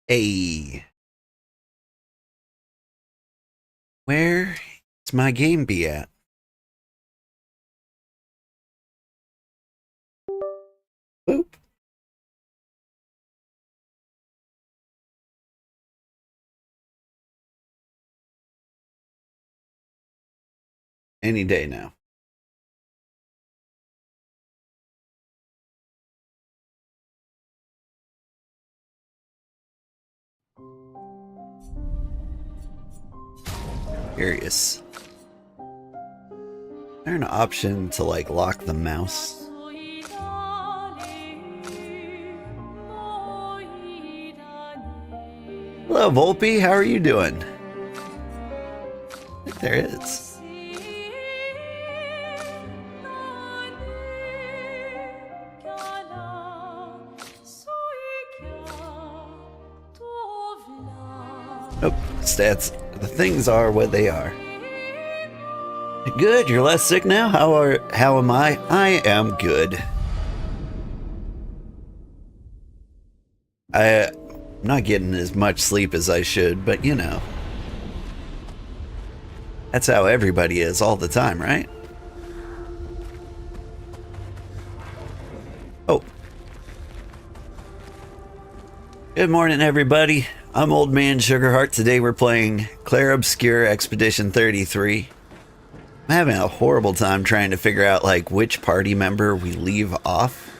Hey, where's my game be at? Boop. Any day now. Curious. Is there an option to like lock the mouse? Hello, Volpe. How are you doing? I think there is. Nope. Stats. The things are what they are. Good. You're less sick now. How am I? I am good. I'm not getting as much sleep as I should, but you know. That's how everybody is all the time, right? Oh. Good morning, everybody. I'm Old Man Sugarheart. Today we're playing Clair Obscur Expedition 33. I'm having a horrible time trying to figure out like which party member we leave off.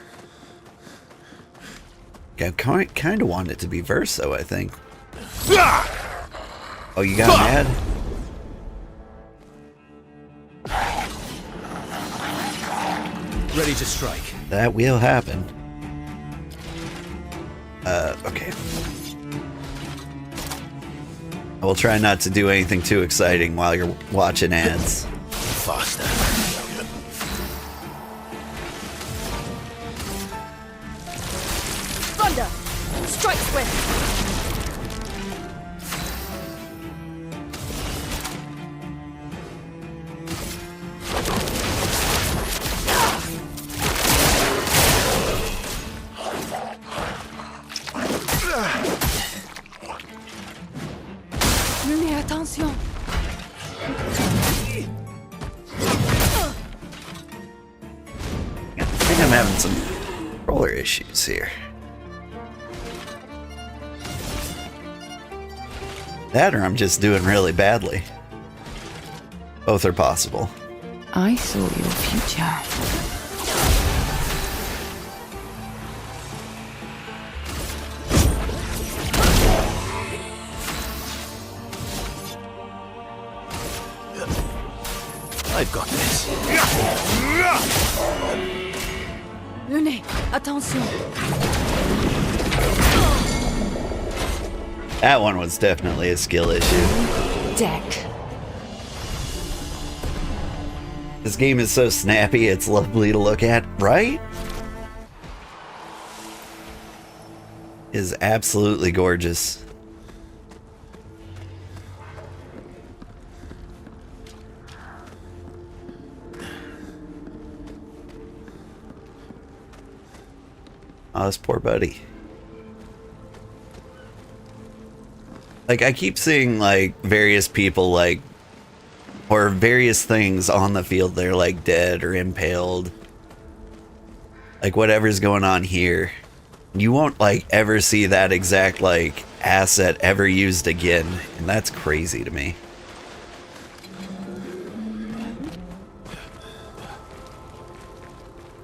I kind of want it to be Verso, I think. Oh, you got mad? Ready to strike. That will happen. Okay. I will try not to do anything too exciting while you're watching ads. Faster. Thunder! Strike swift! Menez attention! I think I'm having some roller issues here. That or I'm just doing really badly. Both are possible. I saw your future. I've got this. Menez attention! That one was definitely a skill issue. Deck. This game is so snappy, it's lovely to look at, right? It is absolutely gorgeous. Oh, this poor buddy. Like, I keep seeing, like, various people, like, or various things on the field. They're, like, dead or impaled. Like, whatever's going on here. You won't, like, ever see that exact, like, asset ever used again. And that's crazy to me.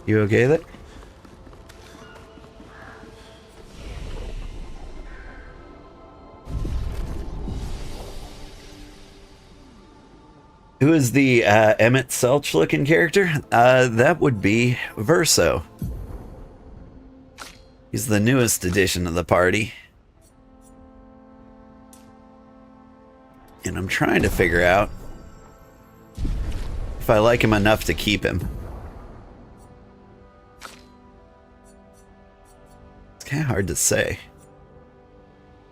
You okay there? Who is the Emmett Selch looking character? That would be Verso. He's the newest addition to the party. And I'm trying to figure out if I like him enough to keep him. It's kind of hard to say.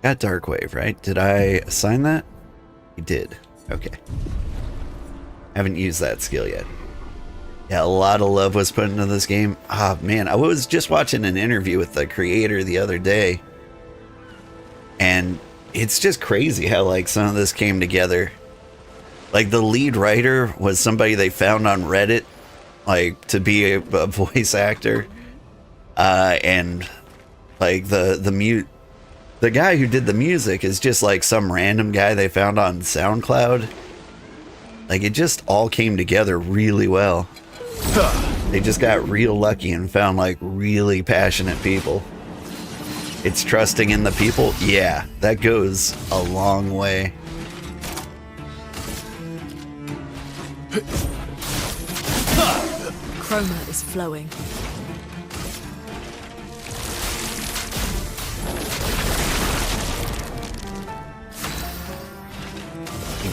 Got Darkwave, right? Did I assign that? You did. Okay. Haven't used that skill yet. Yeah, a lot of love was put into this game. Ah, man, I was just watching an interview with the creator the other day. And it's just crazy how like some of this came together. Like the lead writer was somebody they found on Reddit, like to be a voice actor. And like the guy who did the music is just like some random guy they found on SoundCloud. Like it just all came together really well. They just got real lucky and found like really passionate people. It's trusting in the people. Yeah, that goes a long way. Chroma is flowing.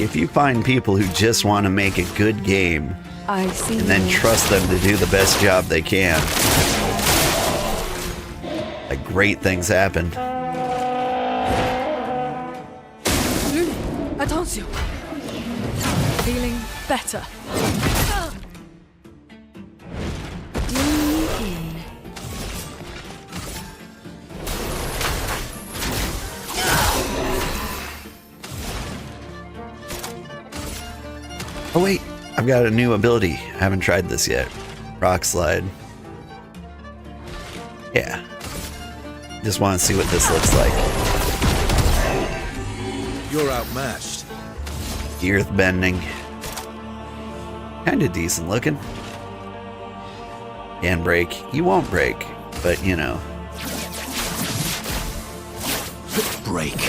If you find people who just want to make a good game I see. and then trust them to do the best job they can, like great things happen. Attention. Feeling better. Oh wait, I've got a new ability. I haven't tried this yet. Rock slide. Yeah. Just want to see what this looks like. You're outmatched. Earth bending. Kinda decent looking. Can break. You won't break, but you know. Break.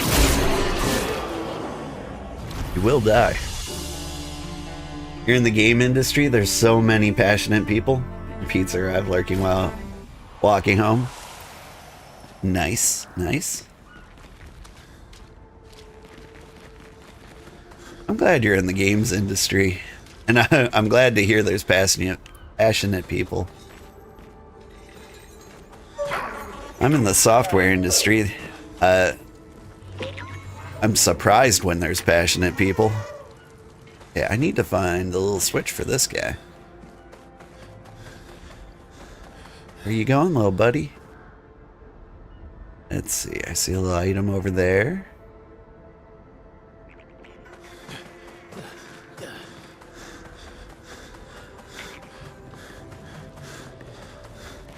You will die. You're in the game industry, there's so many passionate people. Pizza arrived lurking while walking home. Nice, nice. I'm glad you're in the games industry. And I'm glad to hear there's passionate people. I'm in the software industry. I'm surprised when there's passionate people. Yeah, I need to find the little switch for this guy. Where you going, little buddy? Let's see, I see a little item over there.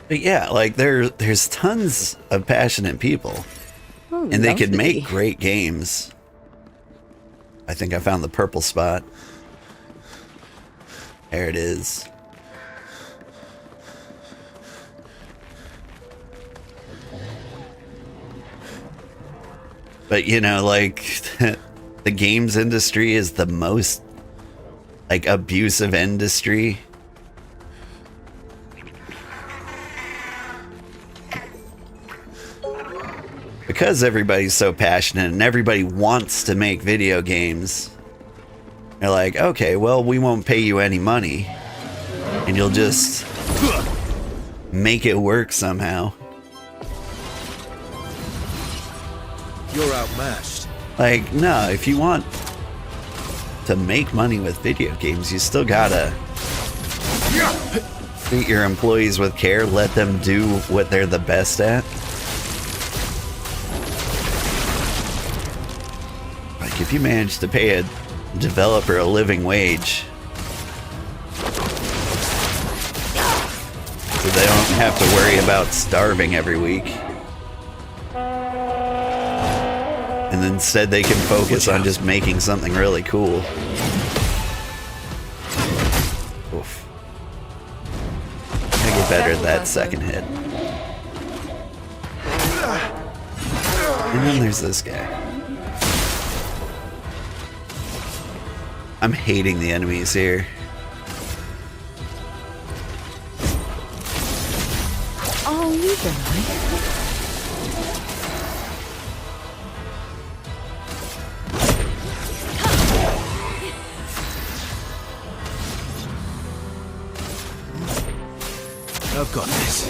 But yeah, like there's tons of passionate people. Oh, And they could lovely. make great games. I think I found the purple spot. There it is. But you know, like the games industry is the most like abusive industry. Because everybody's so passionate and everybody wants to make video games, they're like, okay, well, we won't pay you any money. And you'll just make it work somehow. You're outmatched. Like, no, if you want to make money with video games, you still gotta treat your employees with care, let them do what they're the best at. Like, if you manage to pay a developer a living wage, so they don't have to worry about starving every week, and instead they can focus on just making something really cool. Oof. I get better at that second hit. And then there's this guy. I'm hating the enemies here. Oh, you die. I've got this.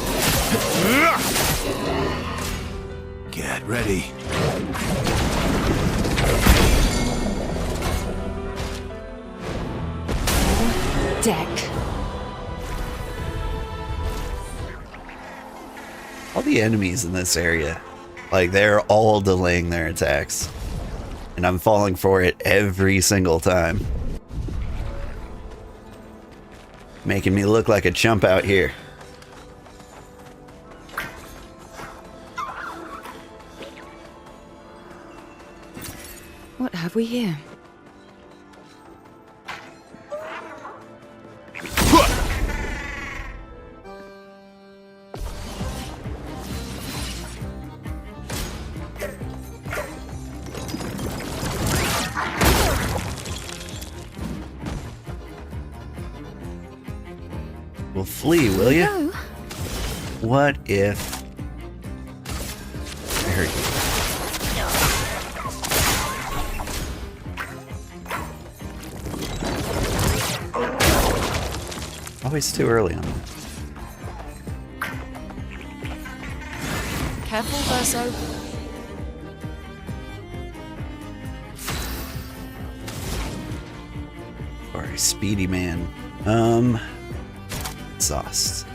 Get ready. Deck. All the enemies in this area Like, they're all delaying their attacks. And I'm falling for it every single time. Making me look like a chump out here. What have we here? Well, flee, will you? No. What if... I hurt you. Always too early on that. Careful, Verso. Sorry, speedy man. Exhaust.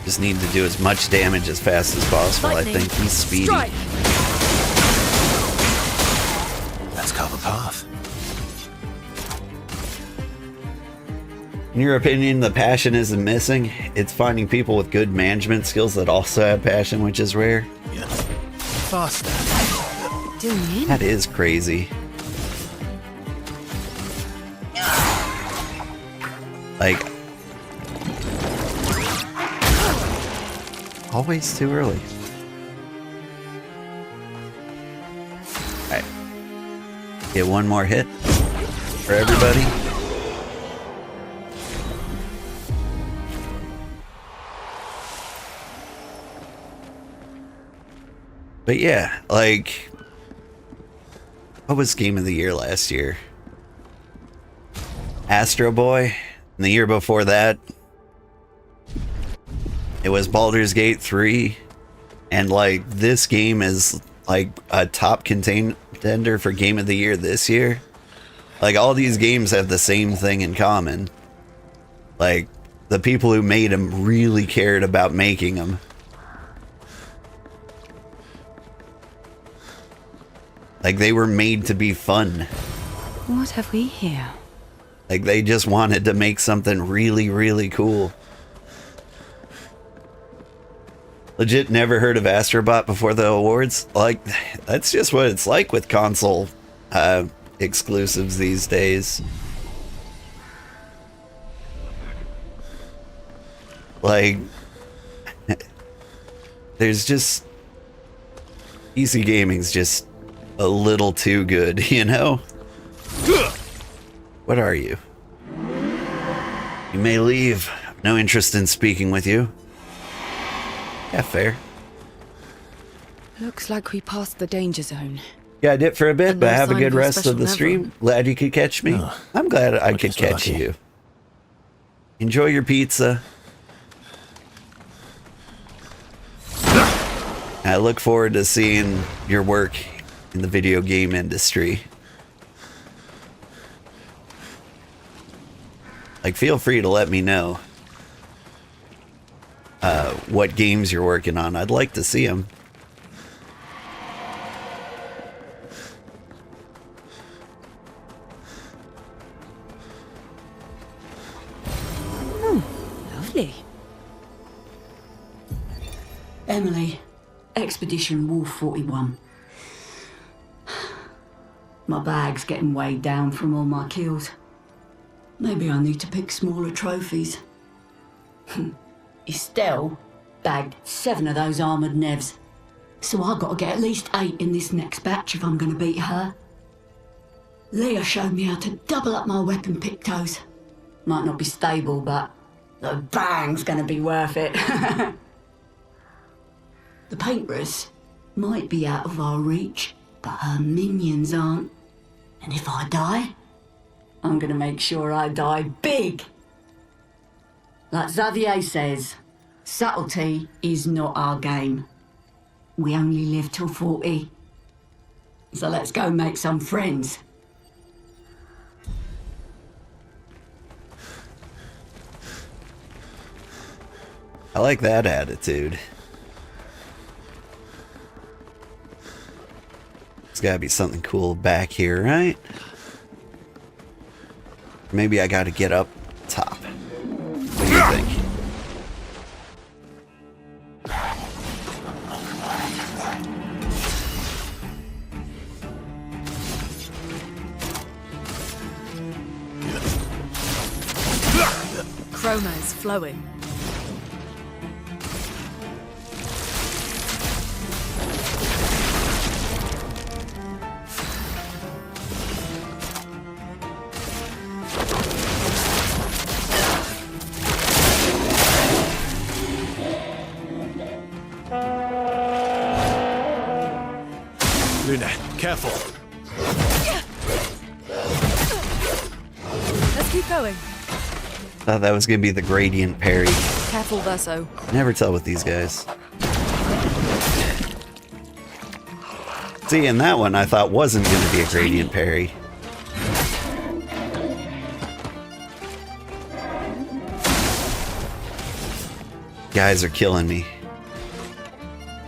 Just need to do as much damage as fast as possible. Lightning. I think he's speedy. Strike. Let's cover path. In your opinion, the passion isn't missing. It's finding people with good management skills that also have passion, which is rare. Yeah. Faster. Doing it. That is crazy. Like, always too early. Alright. Get one more hit for everybody. But yeah, like, what was Game of the Year last year? Astro Boy. And the year before that, it was Baldur's Gate 3. And like, this game is like a top contender for Game of the Year this year. Like, all these games have the same thing in common. Like, the people who made them really cared about making them. Like, they were made to be fun. What have we here? Like, they just wanted to make something really, really cool. Legit never heard of Astrobot before the awards. Like, that's just what it's like with console exclusives these days. Like, there's just... PC gaming's just a little too good, you know? What are you? You may leave. No interest in speaking with you. Yeah, fair. Looks like we passed the danger zone. Yeah, I did for a bit, And but no have a sign good of a rest special of the stream. level. Glad you could catch me. Oh, I'm glad I could just catch lucky. you. Enjoy your pizza. I look forward to seeing your work in the video game industry. Like, feel free to let me know what games you're working on. I'd like to see them. Lovely. Emily, Expedition Wolf 41. My bag's getting weighed down from all my kills. Maybe I need to pick smaller trophies. Estelle bagged 7 of those armoured nevs, so I've got to get at least 8 in this next batch if I'm going to beat her. Leah showed me how to double up my weapon pictos. Might not be stable, but the bang's going to be worth it. The paintress might be out of our reach, but her minions aren't. And if I die, I'm gonna make sure I die big. Like Xavier says, subtlety is not our game. We only live till 40. So let's go make some friends. I like that attitude. There's gotta be something cool back here, right? Maybe I gotta get up top. What do you think? Chroma is flowing. Luna, careful. Let's keep going. Thought that was gonna be the gradient parry. Careful, Verso. Never tell with these guys. See, in that one I thought wasn't gonna be a gradient parry. Guys are killing me.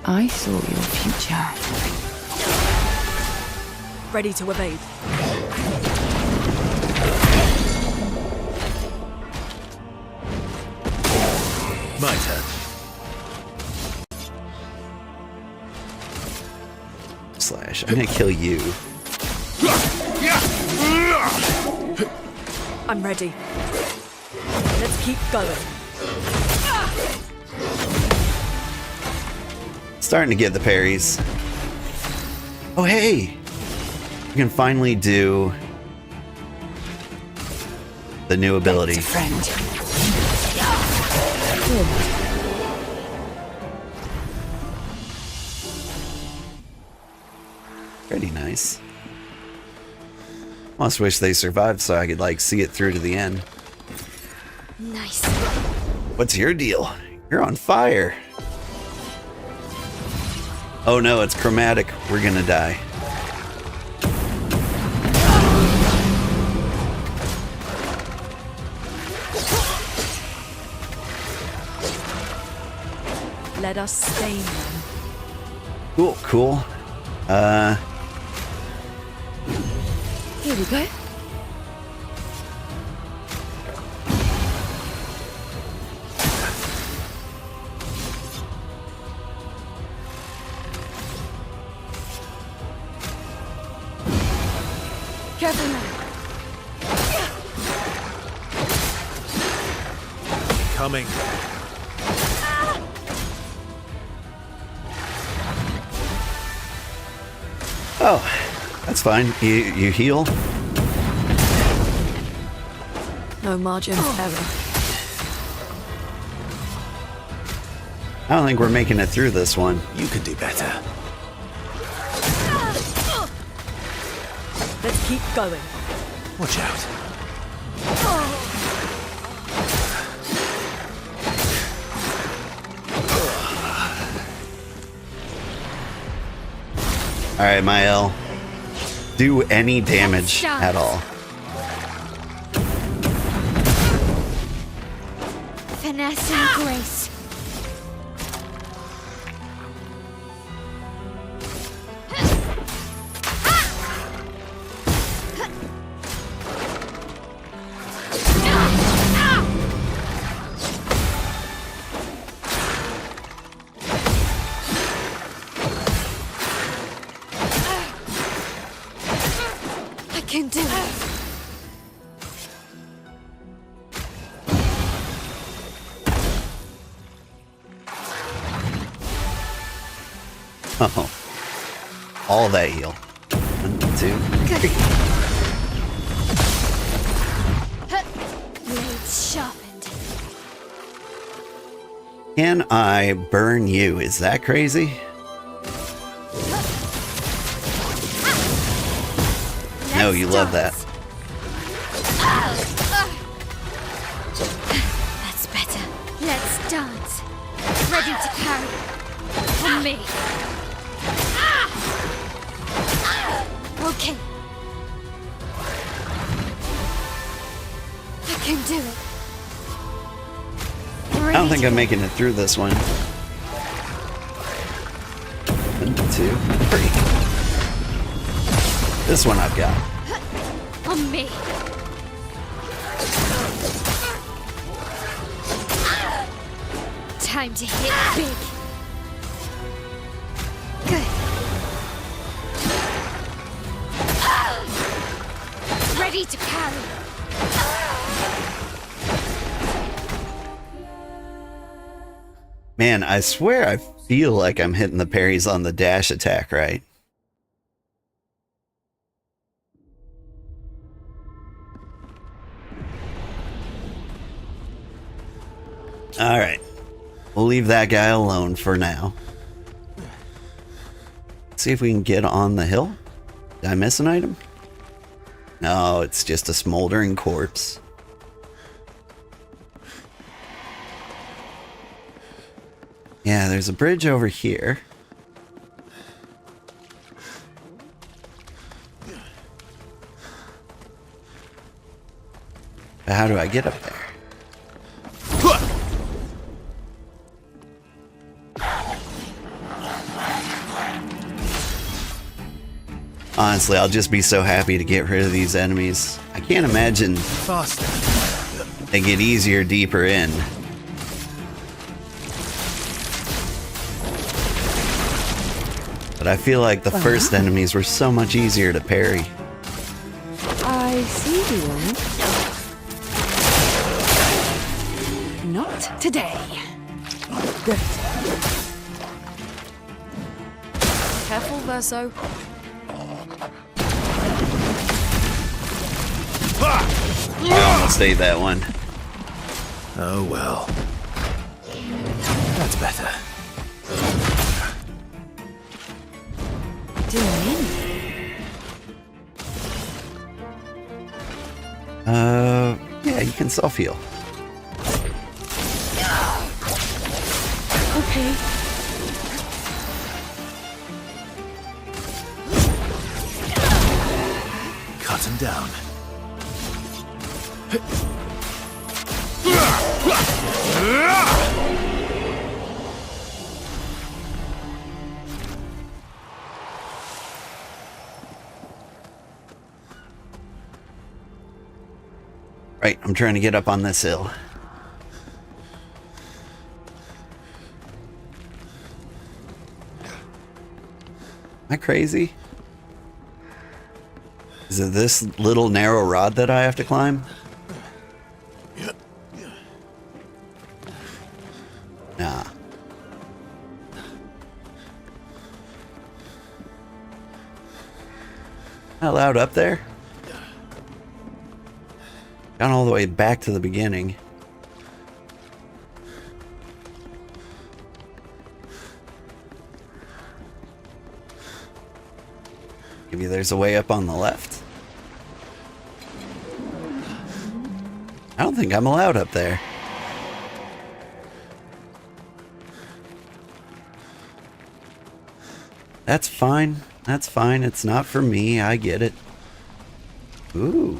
I saw your future. Ready to evade. My turn. Slash, I'm gonna kill you. I'm ready. Let's keep going. Starting to get the parries. Oh hey! We can finally do the new ability. It's a friend. Pretty nice. Almost wish they survived so I could like see it through to the end. Nice. What's your deal? You're on fire. Oh no, it's chromatic. We're gonna die. Let us stain them. Cool, cool. Here we go. Careful now. Coming. Oh, that's fine. You heal? No margin of error. I don't think we're making it through this one. You can do better. Let's keep going. Watch out. Alright, Mael. Do any damage at all. Finesse and grace. I can do it. Oh. All that heal. 1, 2, 3. Blades sharpened. Can I burn you? Is that crazy? No, you love that. That's better. Let's dance. Ready to carry on me. Okay. I can do it. I don't think I'm making it through this one. 1, 2, 3. This one I've got. On me. Time to hit big. Good. Ready to parry. Man, I swear I feel like I'm hitting the parries on the dash attack, right? Alright. We'll leave that guy alone for now. See if we can get on the hill. Did I miss an item? No, it's just a smoldering corpse. Yeah, there's a bridge over here. But how do I get up there? Honestly, I'll just be so happy to get rid of these enemies. I can't imagine Faster. they get easier deeper in. But I feel like the first enemies were so much easier to parry. I see you. Not today. Good. Careful, Verso. I almost ate that one. Oh well. That's better. Yeah, you can self-heal. Okay. Cut him down. Right, I'm trying to get up on this hill. Am I crazy? Is it this little narrow rod that I have to climb? Nah. Not allowed up there? Gone all the way back to the beginning. Maybe there's a way up on the left. I don't think I'm allowed up there. That's fine. That's fine. It's not for me. I get it. Ooh.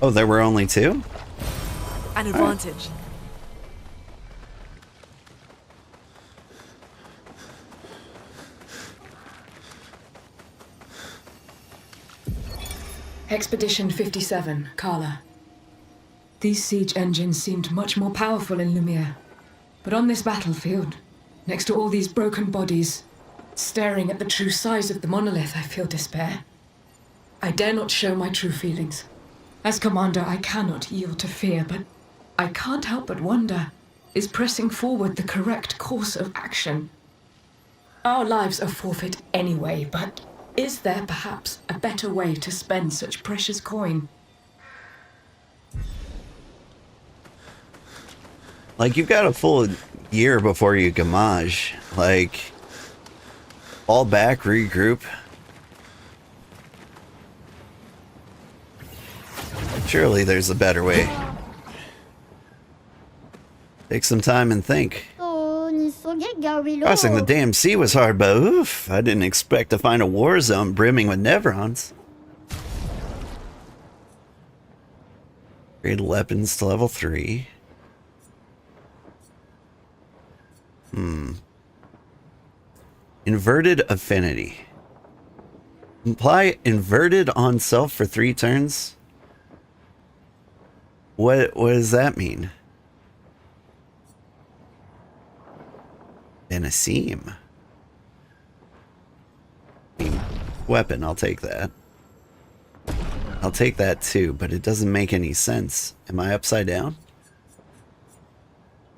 Oh, there were only two? An advantage. Expedition 57, Carla. These siege engines seemed much more powerful in Lumiere. But on this battlefield, next to all these broken bodies, staring at the true size of the monolith, I feel despair. I dare not show my true feelings. As commander, I cannot yield to fear, but I can't help but wonder, is pressing forward the correct course of action? Our lives are forfeit anyway, but is there perhaps a better way to spend such precious coin? Like, you've got a full year before you Gommage. Like, fall back, regroup. Surely there's a better way. Take some time and think. Crossing the damn sea was hard, but oof, I didn't expect to find a war zone brimming with Nevrons. Upgrade weapons to level 3. Inverted affinity. Apply inverted on self for 3 turns? What does that mean? And a seam. Weapon, I'll take that. I'll take that too, but it doesn't make any sense. Am I upside down?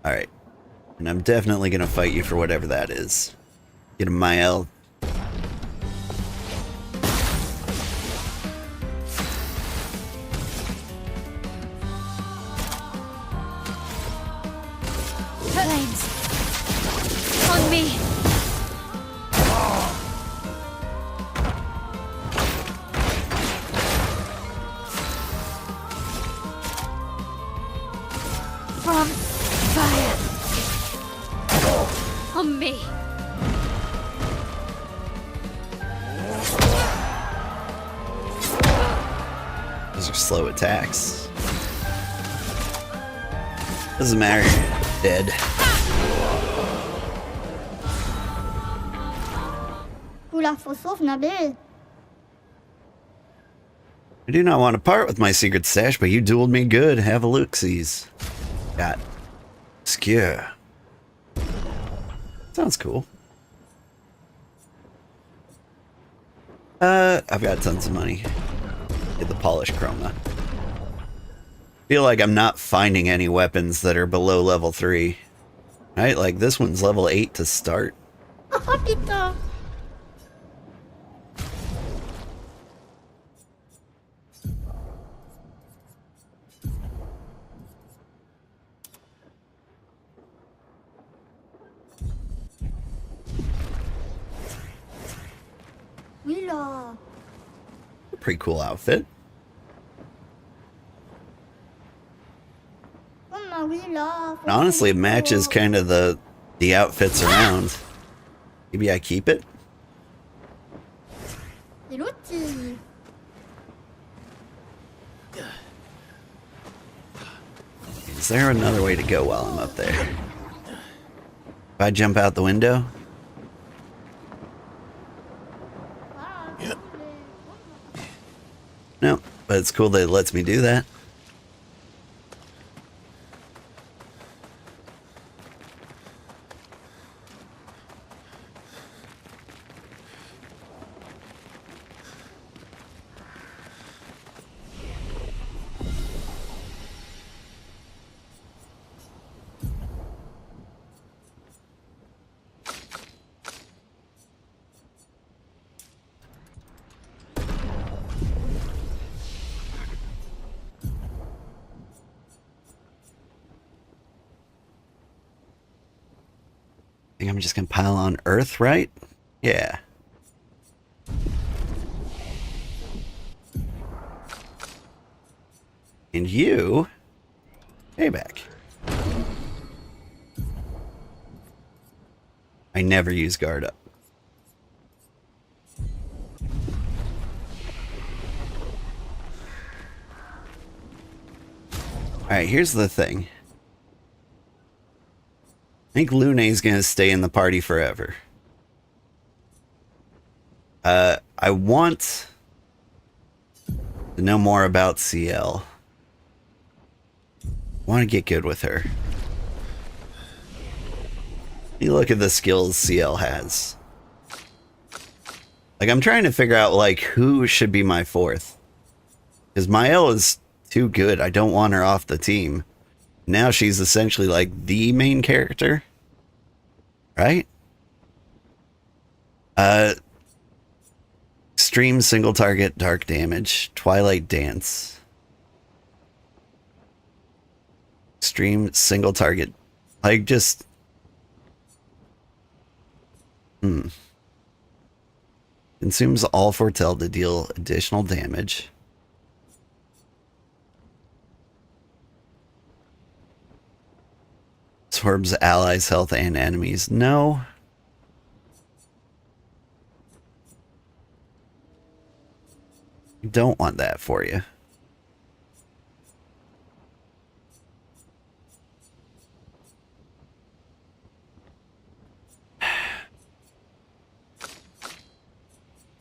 Alright. And I'm definitely gonna fight you for whatever that is. Get a Mael. Flames. On me. From fire. On me. Those are slow attacks. Doesn't matter. Dead. I do not want to part with my secret stash, but you dueled me good. Have a look-sees. Got Obscur. Sounds cool. I've got tons of money. Get the polished chroma. Feel like I'm not finding any weapons that are below level 3. Right? Like this one's level 8 to start. Pretty cool outfit. And honestly, it matches kind of the outfits around. Maybe I keep it. Is there another way to go while I'm up there? If I jump out the window? No, but it's cool that it lets me do that. I think I'm just gonna pile on Earth, right? Yeah. And you... Payback. I never use guard up. Alright, here's the thing. I think Lune's gonna stay in the party forever. I want to know more about CL. Want to get good with her. You look at the skills CL has. Like, I'm trying to figure out, like, who should be my 4th. Because Mael is too good. I don't want her off the team. Now she's essentially, like, the main character. Right? Extreme single target dark damage. Twilight Dance. Extreme single target. Like, just... Consumes all foretell to deal additional damage. Absorbs allies' health and enemies. No. I don't want that for you.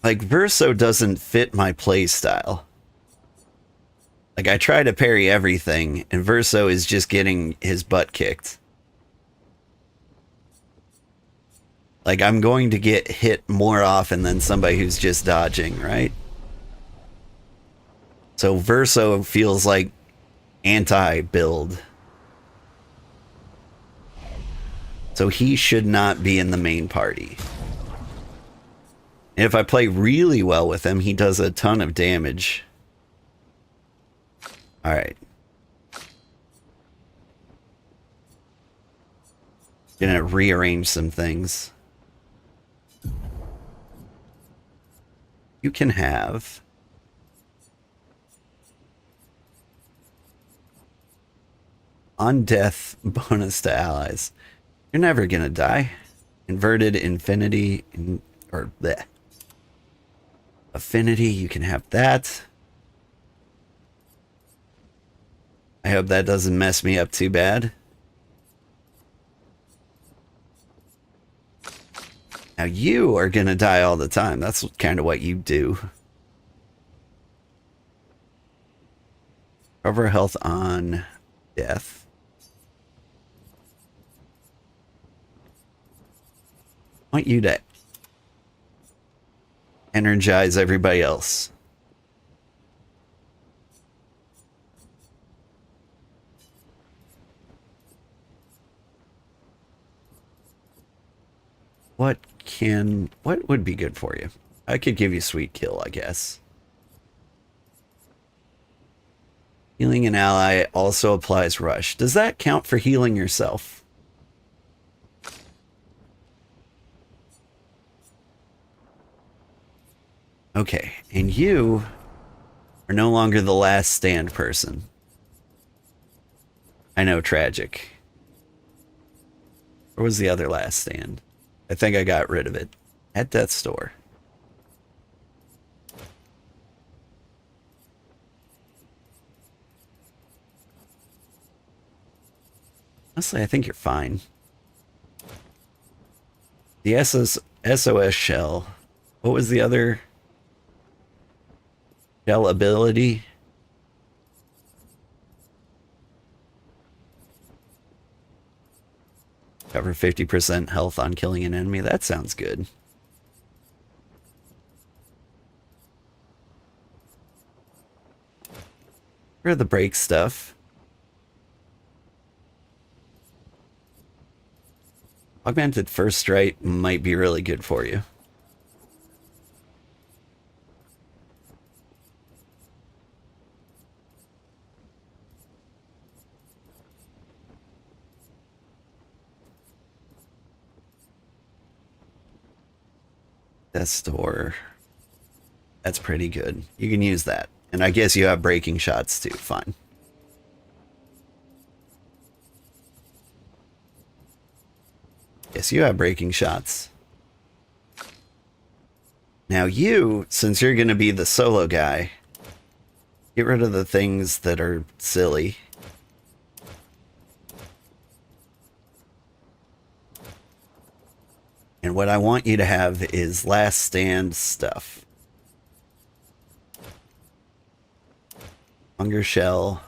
Like, Verso doesn't fit my playstyle. Like, I try to parry everything, and Verso is just getting his butt kicked. Like, I'm going to get hit more often than somebody who's just dodging, right? So Verso feels like anti-build. So he should not be in the main party. And if I play really well with him, he does a ton of damage. Alright. Gonna rearrange some things. You can have... on death bonus to allies. You're never gonna die. Inverted infinity, or bleh. Affinity, you can have that. I hope that doesn't mess me up too bad. Now you are gonna die all the time. That's kind of what you do. Cover health on death. I want you to energize everybody else. What would be good for you? I could give you Sweet Kill, I guess. Healing an ally also applies Rush. Does that count for healing yourself? Okay, and you are no longer the last stand person. I know, tragic. Where was the other last stand? I think I got rid of it. At Death's Door. Honestly, I think you're fine. The SOS shell. What was the other... shell ability? Cover 50% health on killing an enemy. That sounds good. Where are the break stuff? Augmented First Strike might be really good for you. Death's Door. That's pretty good. You can use that. And I guess you have breaking shots too. Fine. Yes, you have breaking shots. Now you, since you're going to be the solo guy, get rid of the things that are silly. And what I want you to have is last stand stuff. Hunger Shell.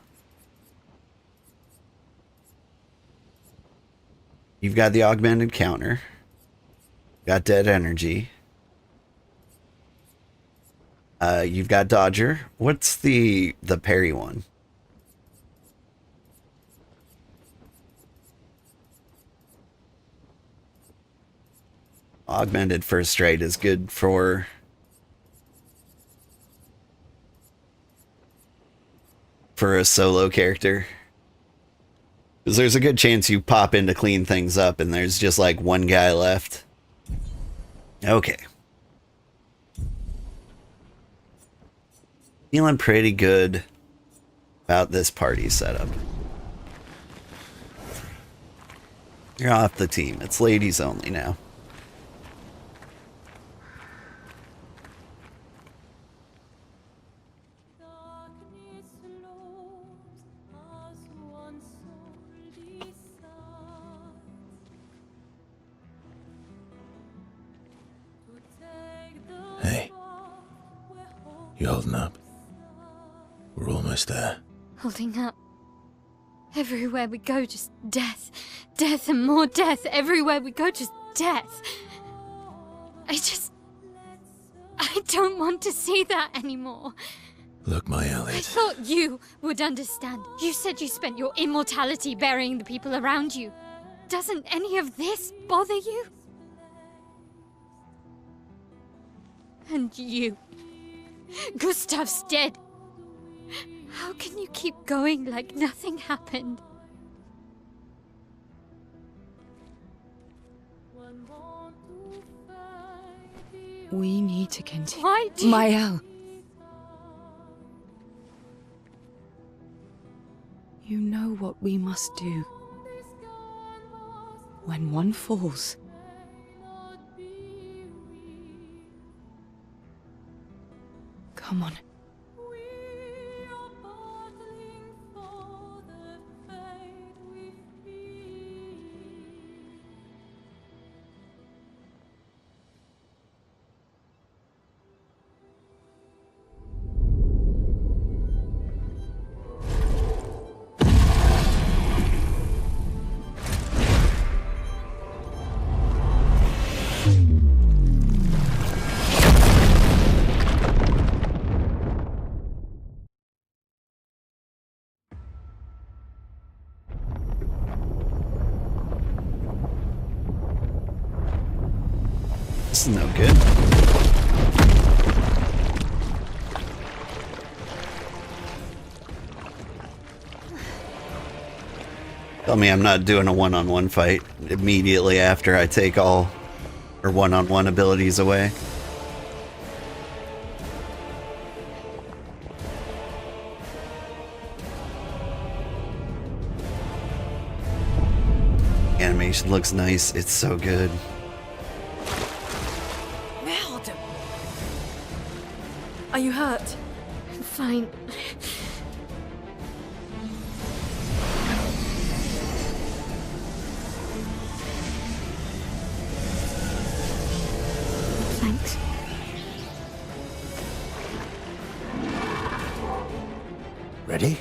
You've got the augmented counter. Got Dead Energy. You've got Dodger. What's the parry one? Augmented First Strike is good for a solo character. Because there's a good chance you pop in to clean things up and there's just like one guy left. Okay. Feeling pretty good about this party setup. You're off the team. It's ladies only now. Hey. You holding up? We're almost there. Holding up. Everywhere we go, just death. Death and more death. Everywhere we go, just death. I don't want to see that anymore. Look, my I Elliot. thought you would understand. You said you spent your immortality burying the people around you. Doesn't any of this bother you? And you. Gustav's dead. How can you keep going like nothing happened? We need to continue. Why do you... Mael. You know what we must do. When one falls, come on. This is no good. Tell me I'm not doing a one-on-one fight immediately after I take all her one-on-one abilities away. Animation looks nice. It's so good. Merde! Are you hurt? I'm fine. Thanks. Ready?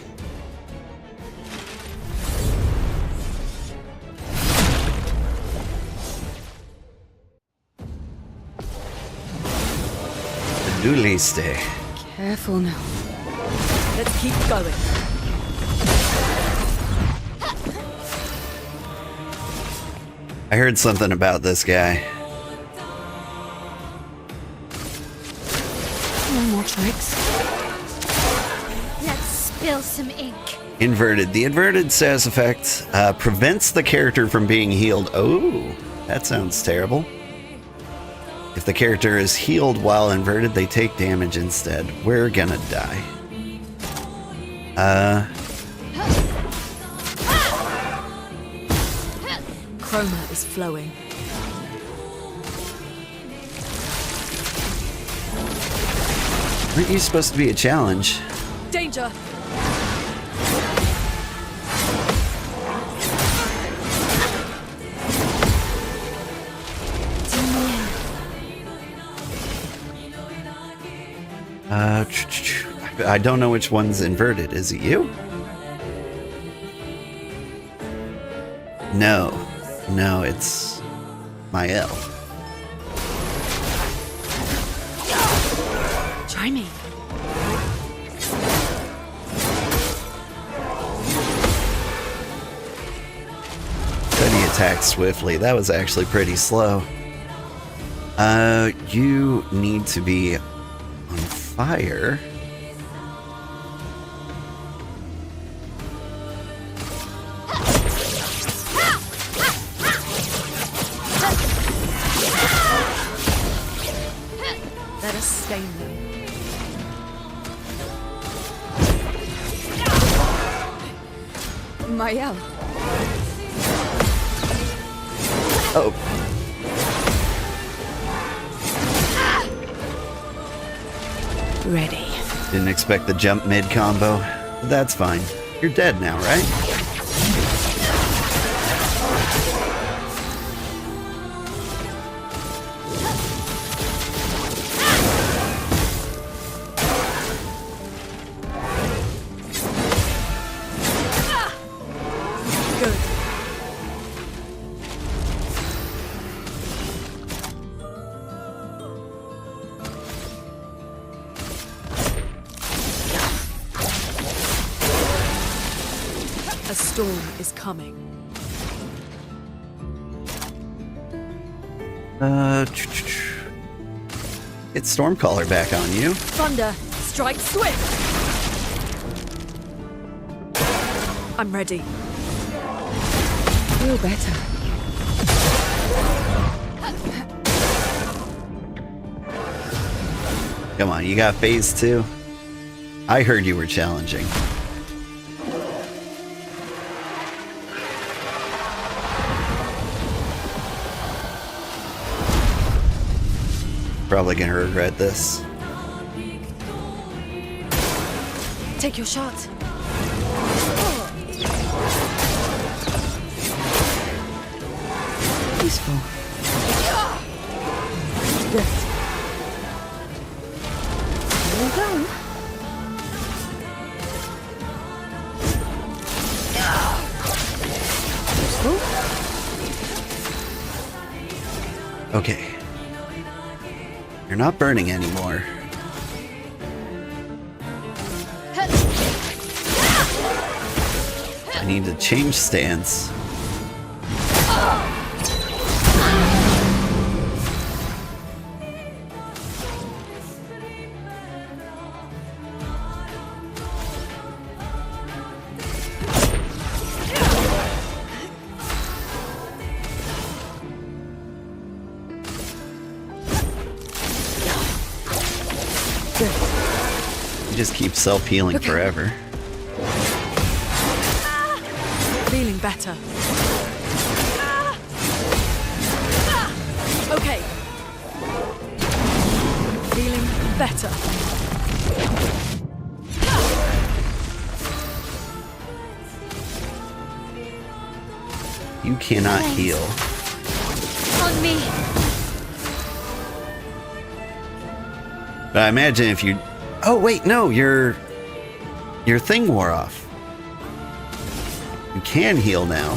Dooley stay. Careful now. Let's keep going. I heard something about this guy. No more tricks. Let's spill some ink. Inverted. The inverted status effect prevents the character from being healed. Oh, that sounds terrible. If the character is healed while inverted, they take damage instead. We're gonna die. Chroma is flowing. Aren't you supposed to be a challenge? Danger! I don't know which one's inverted. Is it you? No. No, it's Mael. Try me. Then he attacked swiftly. That was actually pretty slow. You need to be on fire. Let us stain them. Mael. Oh, Ready. didn't expect the jump mid combo. But that's fine. You're dead now, right? Good. A storm is coming. Get Stormcaller back on you. Thunder, strike swift. I'm ready. Feel better. Come on, you got phase 2? I heard you were challenging. Probably gonna regret this. Take your shot. Peaceful. Lift. Well done. Useful. Okay. You're not burning anymore. I need to change stance. You just keep self-healing forever. Feeling better. Okay. Feeling better. You cannot Thanks. heal. On me. But I imagine if you... Oh, wait, no, your thing wore off. You can heal now.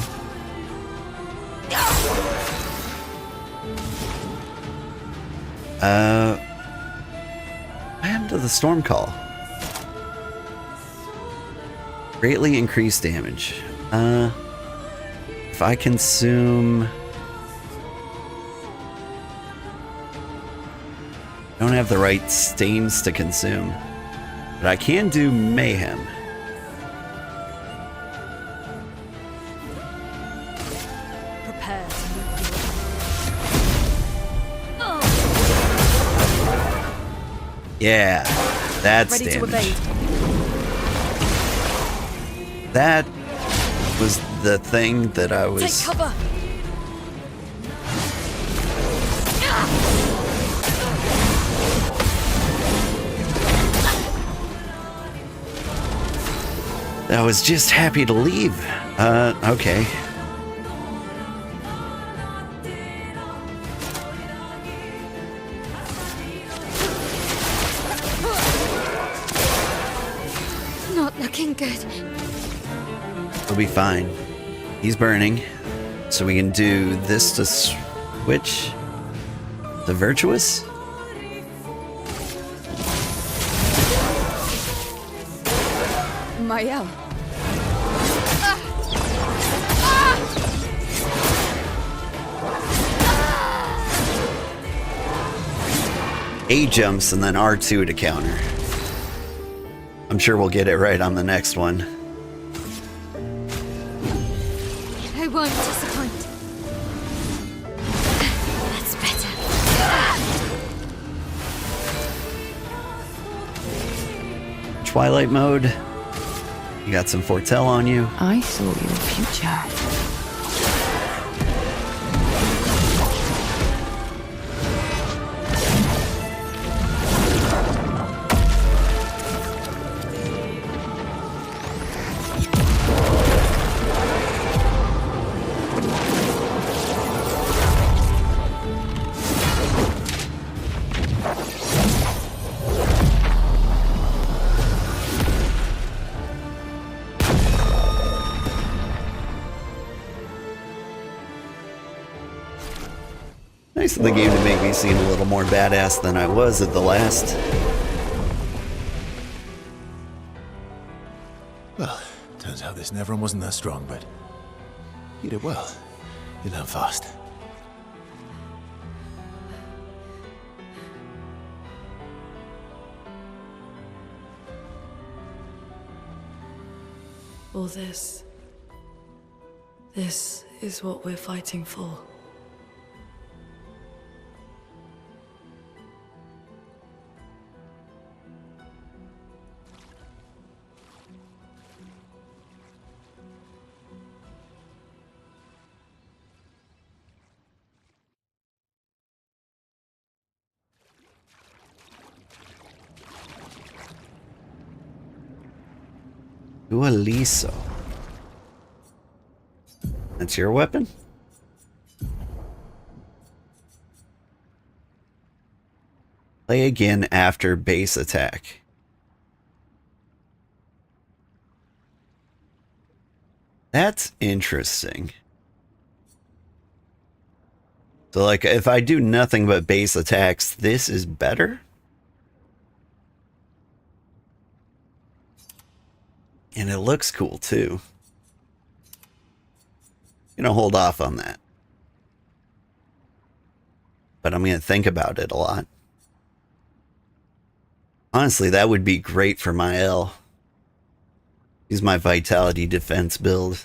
What happened to the storm call? Greatly increased damage. If I consume... Don't have the right stains to consume. But I can do mayhem. Prepare to move. Yeah, that's Ready to damage. evade. That was the thing that I Take was... cover. I was just happy to leave. Okay. Not looking good. We'll be fine. He's burning. So we can do this to switch the virtuous? Mael. A jumps and then R2 to counter. I'm sure we'll get it right on the next one. I won't disappoint. That's better. Twilight mode. You got some foretell on you. I saw your future. Nice of the game to make me seem a little more badass than I was at the last. Well, turns out this Neveron wasn't that strong, but you did well. You learn fast. All this is what we're fighting for. Dualiso. That's your weapon? Play again after base attack. That's interesting. So like if I do nothing but base attacks, this is better? And it looks cool too. Gonna hold off on that. But I'm gonna think about it a lot. Honestly, that would be great for my L. Use my vitality defense build.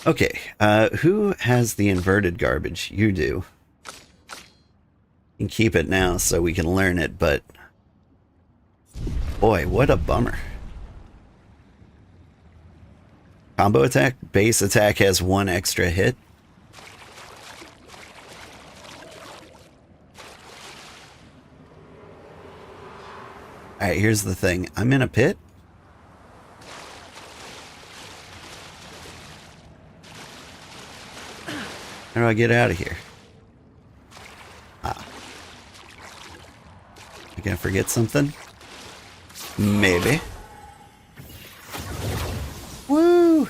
Okay, who has the inverted garbage? You do. You can keep it now so we can learn it, but boy, what a bummer. Combo attack, base attack has 1 extra hit. Alright, here's the thing. I'm in a pit. How do I get out of here? Ah. Am I gonna forget something? Maybe. Woo!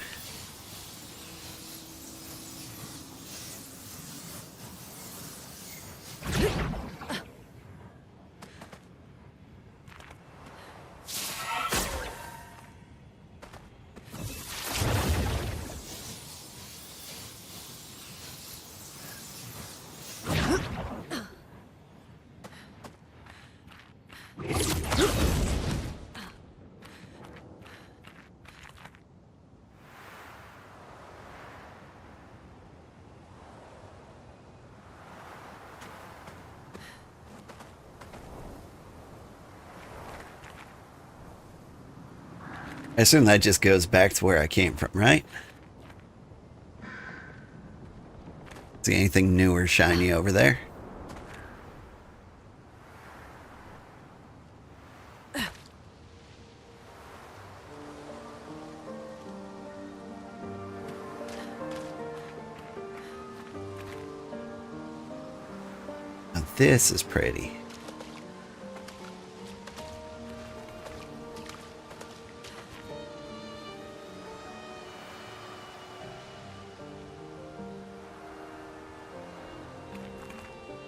I assume that just goes back to where I came from, right? See anything new or shiny over there? Now this is pretty.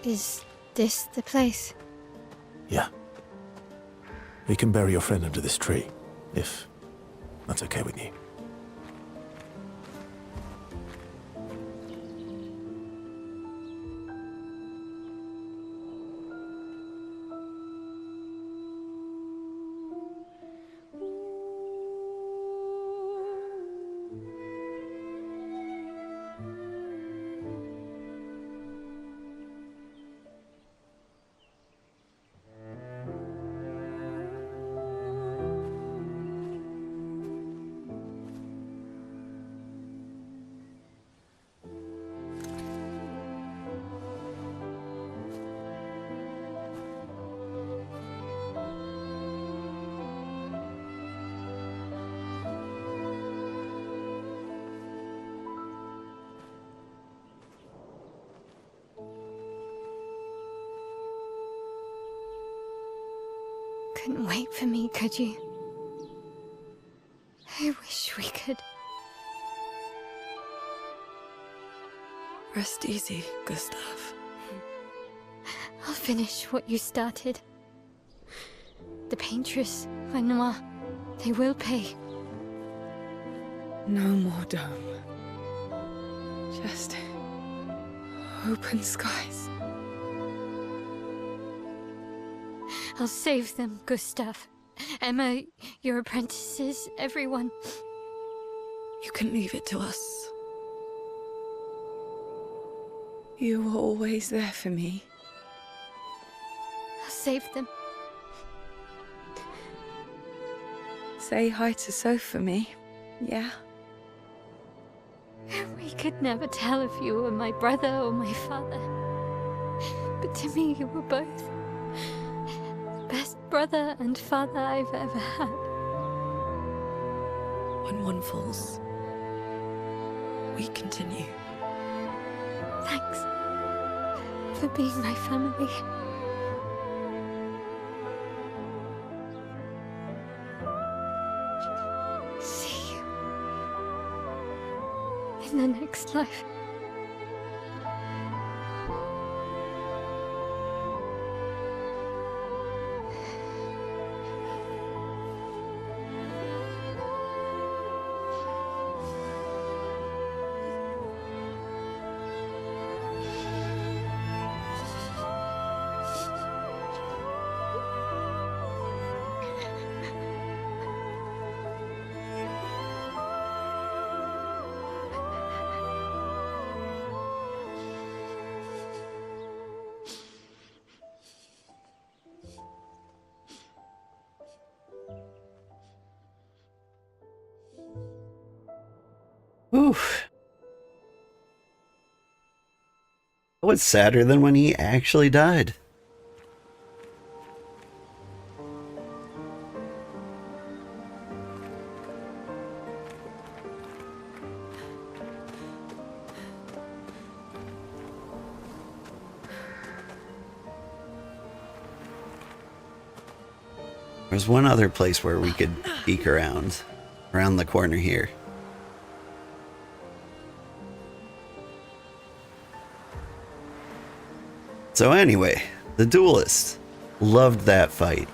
Is this the place? Yeah. We can bury your friend under this tree, if that's okay with you. Couldn't wait for me, could you? I wish we could. Rest easy, Gustav. I'll finish what you started. The paintress, Renoir, they will pay. No more dome. Just open skies. I'll save them, Gustav. Emma, your apprentices, everyone. You can leave it to us. You were always there for me. I'll save them. Say hi to Soph for me, yeah? We could never tell if you were my brother or my father. But to me, you were both. Best brother and father I've ever had. When one falls, we continue. Thanks for being my family. See you in the next life. Oof. That was sadder than when he actually died. There's one other place where we could peek around the corner here. So anyway, The Duelist. Loved that fight.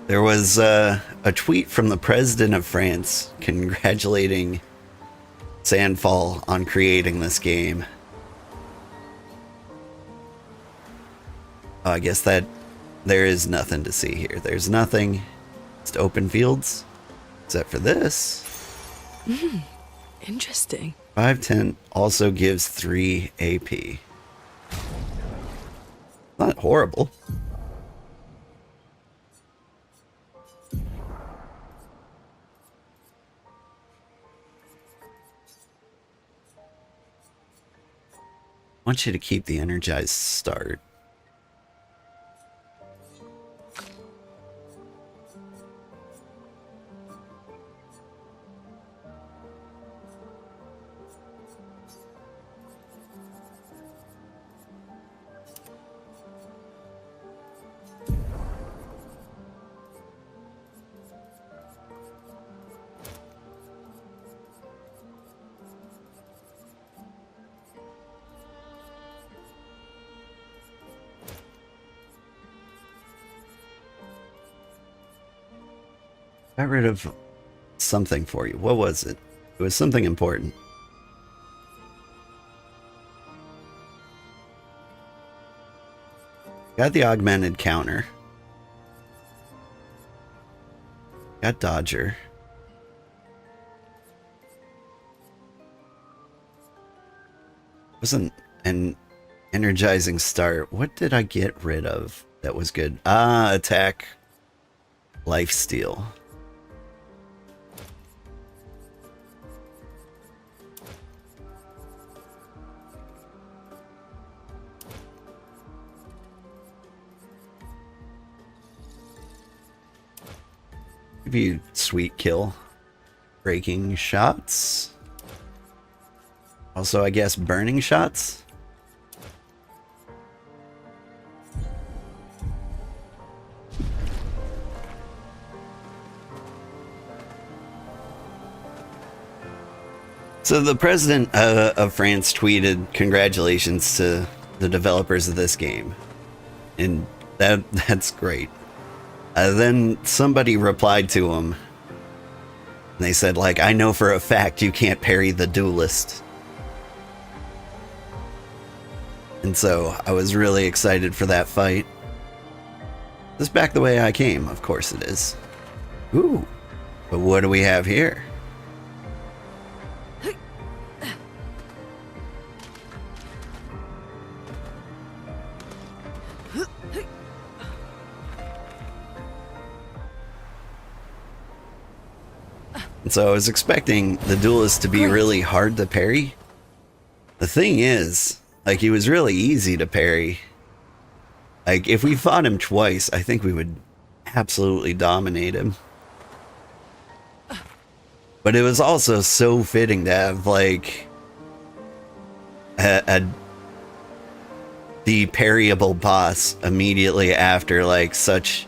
There was a tweet from the president of France congratulating Sandfall on creating this game. Oh, I guess that there is nothing to see here. There's nothing. Just open fields. Except for this. Interesting. 510 also gives 3 AP. Not horrible. I want you to keep the energized start. Got rid of something for you. What was it? It was something important. Got the augmented counter. Got Dodger. Wasn't an energizing start. What did I get rid of that was good? Ah, attack. Lifesteal. Give you sweet kill. Breaking shots. Also, I guess burning shots. So the president of France tweeted congratulations to the developers of this game. And that's great. Then somebody replied to him. And they said, like, I know for a fact you can't parry the duelist. And so I was really excited for that fight. This back the way I came, of course it is. Ooh, but what do we have here? And so I was expecting the duelist to be really hard to parry. The thing is, like, he was really easy to parry. Like, if we fought him twice, I think we would absolutely dominate him. But it was also so fitting to have, like, the parryable boss immediately after, like, such,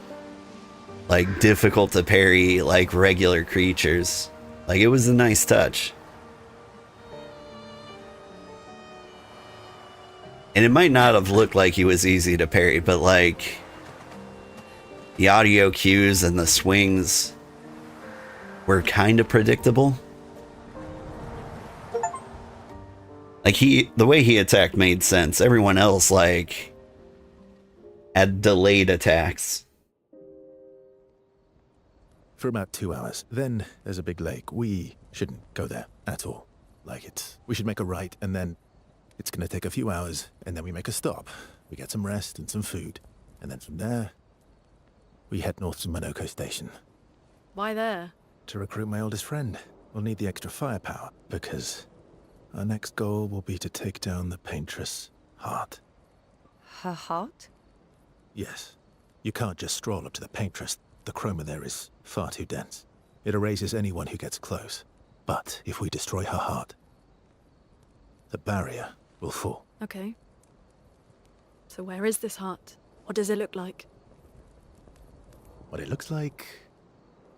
like, difficult to parry, like, regular creatures. Like, it was a nice touch. And it might not have looked like he was easy to parry, but, like, the audio cues and the swings were kind of predictable. Like, the way he attacked made sense. Everyone else, like, had delayed attacks. For about 2 hours. Then there's a big lake. We shouldn't go there at all. We should make a right, and then it's gonna take a few hours, and then we make a stop. We get some rest and some food. And then from there, we head north to Monoko Station. Why there? To recruit my oldest friend. We'll need the extra firepower, because our next goal will be to take down the paintress Heart. Her heart? Yes. You can't just stroll up to the paintress. The chroma there is far too dense. It erases anyone who gets close. But if we destroy her heart, the barrier will fall. Okay. So where is this heart? What does it look like? What it looks like,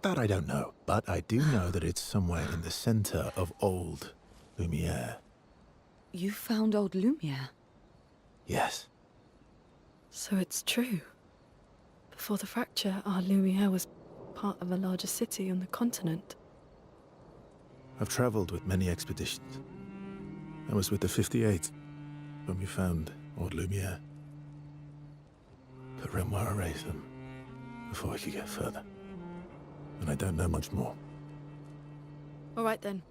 that I don't know. But I do know that it's somewhere in the center of old Lumiere. You found old Lumiere? Yes. So it's true. Before the fracture, our Lumiere was part of a larger city on the continent. I've traveled with many expeditions. I was with the 58th when we found old Lumiere. But Renoir erased them before we could get further. And I don't know much more. All right then.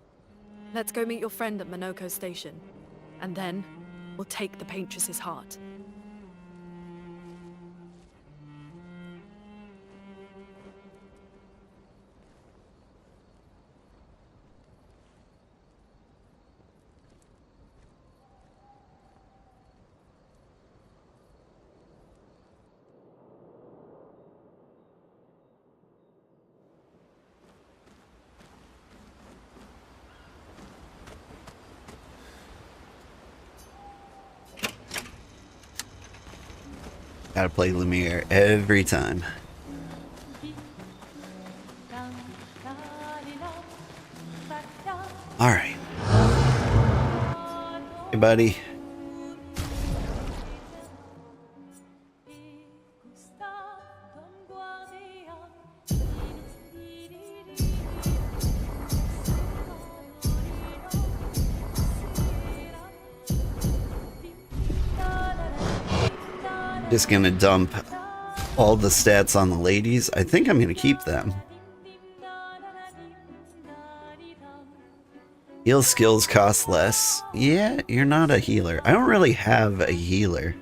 Let's go meet your friend at Monoko Station. And then, we'll take the paintress's heart. Gotta play Lumiere every time. Alright. Hey, buddy. Just gonna dump all the stats on the ladies. I think I'm gonna keep them. Heal skills cost less. Yeah, you're not a healer. I don't really have a healer.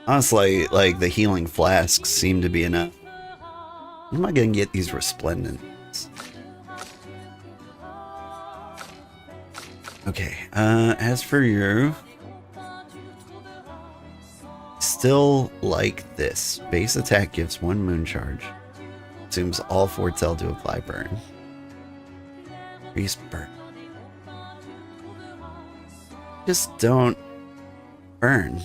Honestly, like, the healing flasks seem to be enough. I'm not gonna get these resplendents. Okay, as for you... Still like this. Base attack gives 1 moon charge. Assumes all foretell to apply burn. Increase burn. Just don't burn.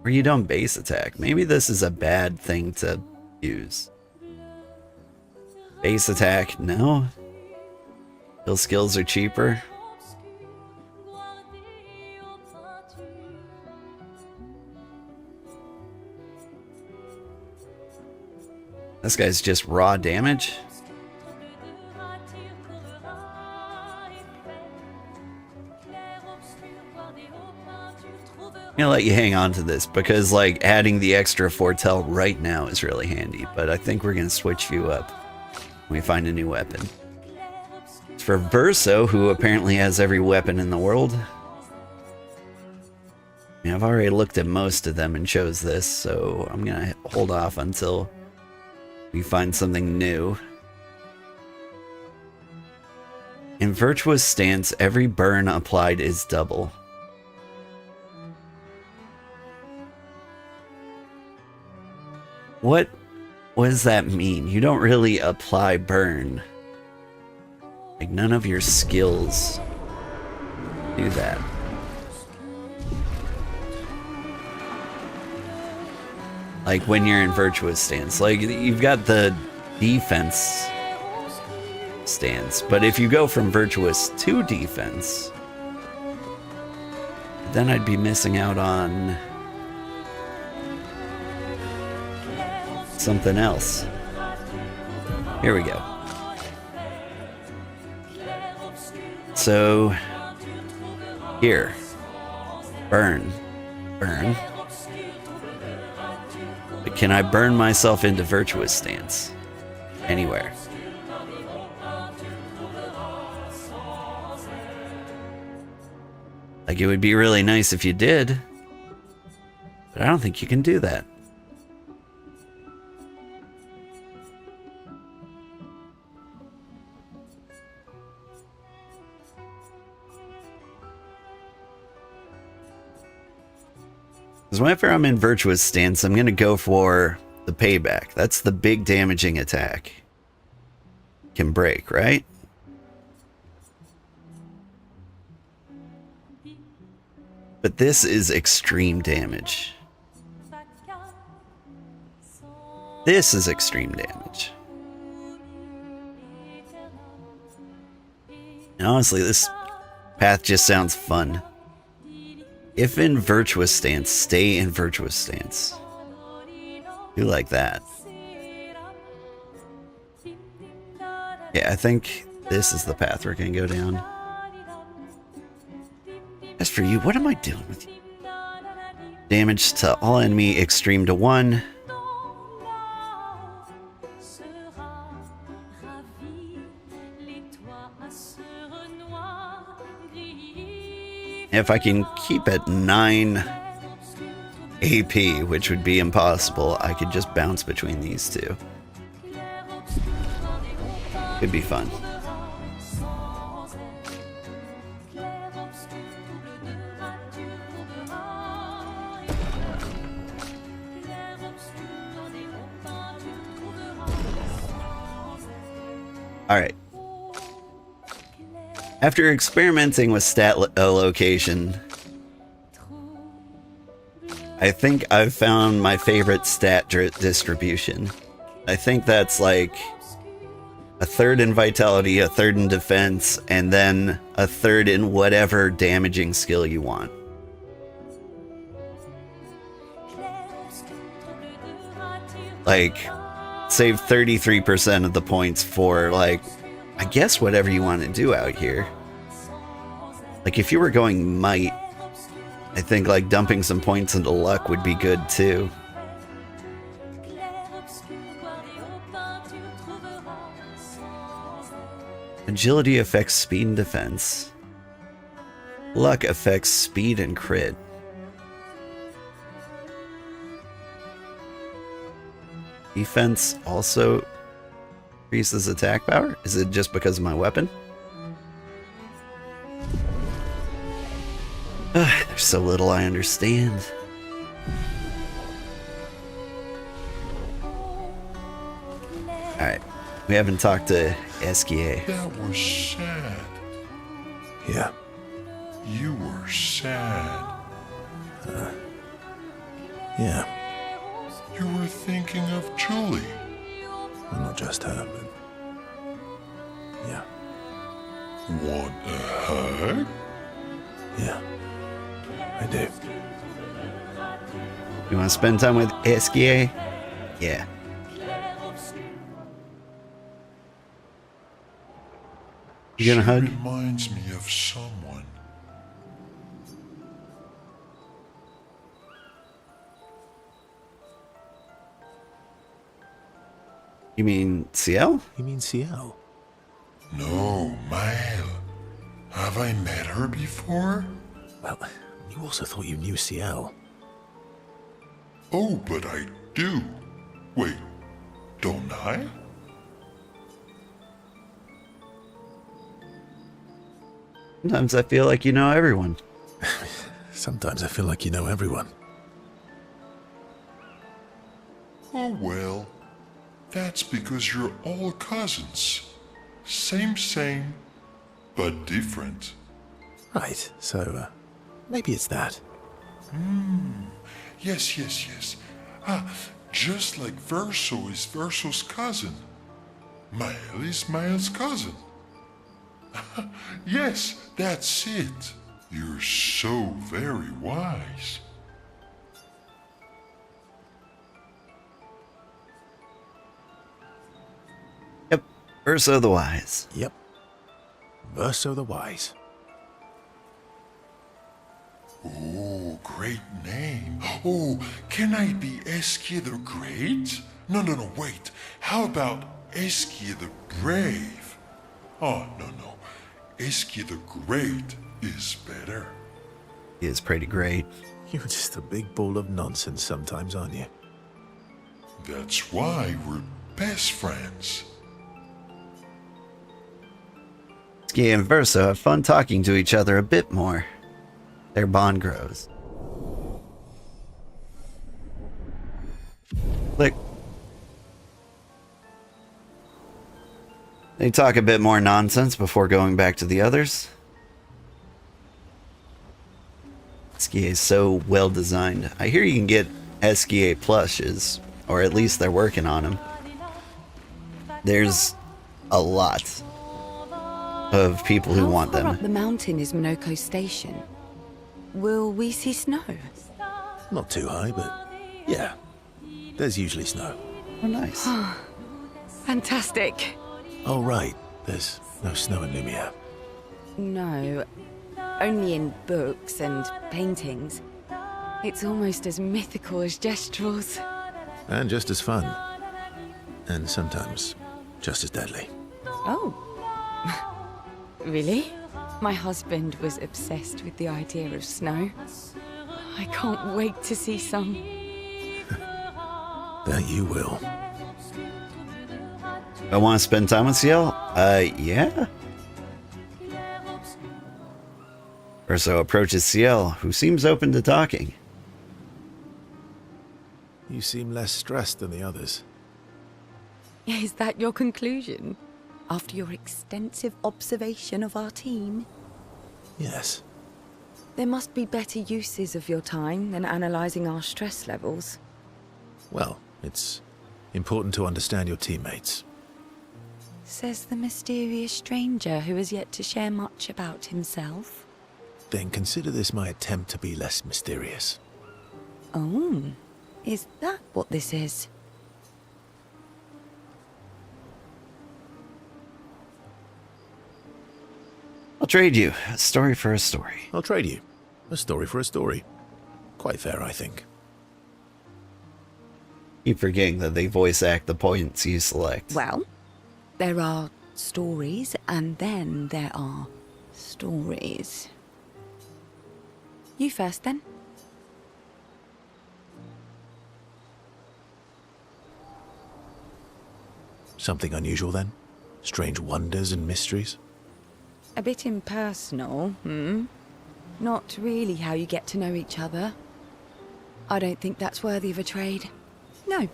Or you don't base attack. Maybe this is a bad thing to use. Base attack, no. Those skills are cheaper. This guy's just raw damage. I'm gonna let you hang on to this because like adding the extra foretell right now is really handy, but I think we're gonna switch you up when we find a new weapon. It's for Verso, who apparently has every weapon in the world. I mean, I've already looked at most of them and chose this, so I'm gonna hold off until we find something new. In Virtuous Stance, every burn applied is double. What does that mean? You don't really apply burn. Like, none of your skills do that. Like, when you're in Virtuous Stance. Like, you've got the defense stance, but if you go from Virtuous to defense, then I'd be missing out on something else. Here we go. So, here. Burn. Burn. But can I burn myself into Virtuous Stance? Anywhere. Like, it would be really nice if you did, but I don't think you can do that. Because whenever I'm in Virtuous Stance, I'm going to go for the payback. That's the big damaging attack. Can break, right? But this is extreme damage. This is extreme damage. And honestly, this path just sounds fun. If in Virtuous Stance, stay in Virtuous Stance. Do like that. Yeah, I think this is the path we're gonna go down. As for you, what am I doing with you? Damage to all enemy, extreme to 1. If I can keep at 9 AP, which would be impossible, I could just bounce between these two. Could be fun. Alright. After experimenting with stat location, I think I've found my favorite stat distribution. I think that's like a third in vitality, a third in defense, and then a third in whatever damaging skill you want. Like, save 33% of the points for, like, I guess whatever you want to do out here. Like, if you were going might, I think, like, dumping some points into luck would be good, too. Agility affects speed and defense. Luck affects speed and crit. Defense also increases attack power? Is it just because of my weapon? There's so little I understand. Alright, we haven't talked to Esquier. That was sad. Yeah. You were sad. Yeah. You were thinking of Julie. Well, not just her, but... yeah. Want a hug? Yeah, I do. You want to spend time with Esquier? Yeah. You gonna hug? She reminds me of someone. You mean Ciel? You mean Ciel? No, Mael. Have I met her before? Well, you also thought you knew Ciel. Oh, but I do. Wait, don't I? Sometimes I feel like you know everyone. Sometimes I feel like you know everyone. Oh, well. That's because you're all cousins. Same, but different. Right, so, maybe it's that. Yes. Just like Verso is Verso's cousin. Mael is Mael's cousin. Yes, that's it. You're so very wise. Yep. Urso the Wise. Yep. Verso the Wise. Oh, great name. Oh, can I be Eskia the Great? No, wait. How about Eskia the Brave? Oh, no. Eskia the Great is better. He is pretty great. You're just a big ball of nonsense sometimes, aren't you? That's why we're best friends. Esquier and Verso have fun talking to each other a bit more. Their bond grows. Click. They talk a bit more nonsense before going back to the others. Esquier is so well designed. I hear you can get Esquier plushes, or at least they're working on them. There's a lot of people who want How far them. up the mountain is Minoko Station? Will we see snow? Not too high, but yeah. There's usually snow. Oh, nice. Fantastic. Oh, right. There's no snow in Lumia. No, only in books and paintings. It's almost as mythical as Gestrels. And just as fun. And sometimes just as deadly. Oh. Really? My husband was obsessed with the idea of snow. I can't wait to see some. That you will. I want to spend time with Ciel? Yeah. Urso approaches Ciel, who seems open to talking. You seem less stressed than the others. Is that your conclusion? After your extensive observation of our team? Yes. There must be better uses of your time than analysing our stress levels. Well, it's important to understand your teammates. Says the mysterious stranger who has yet to share much about himself. Then consider this my attempt to be less mysterious. Oh, is that what this is? I'll trade you a story for a story. I'll trade you. A story for a story. Quite fair, I think. Keep forgetting that they voice act the points you select. Well, there are stories, and then there are stories. You first, then. Something unusual, then? Strange wonders and mysteries? A bit impersonal, Not really how you get to know each other. I don't think that's worthy of a trade. No.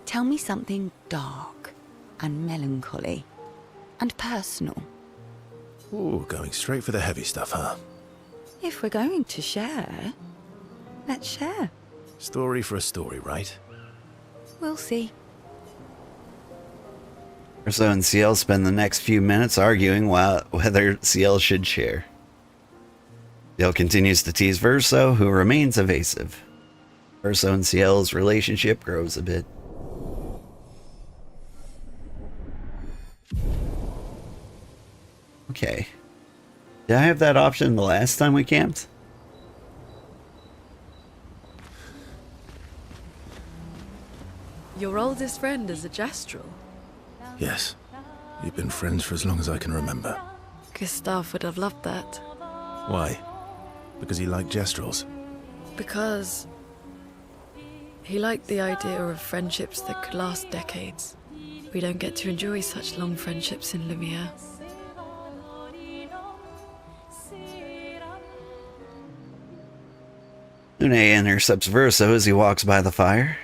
Tell me something dark and melancholy and personal. Ooh, going straight for the heavy stuff, huh? If we're going to share, let's share. Story for a story, right? We'll see. Verso and Ciel spend the next few minutes arguing whether Ciel should share. Ciel continues to tease Verso, who remains evasive. Verso and Ciel's relationship grows a bit. Okay. Did I have that option the last time we camped? Your oldest friend is a Gestrel. Yes. You've been friends for as long as I can remember. Gustav would have loved that. Why? Because he liked Gestrels? Because he liked the idea of friendships that could last decades. We don't get to enjoy such long friendships in Lumiere. Lune intercepts Verso as he walks by the fire.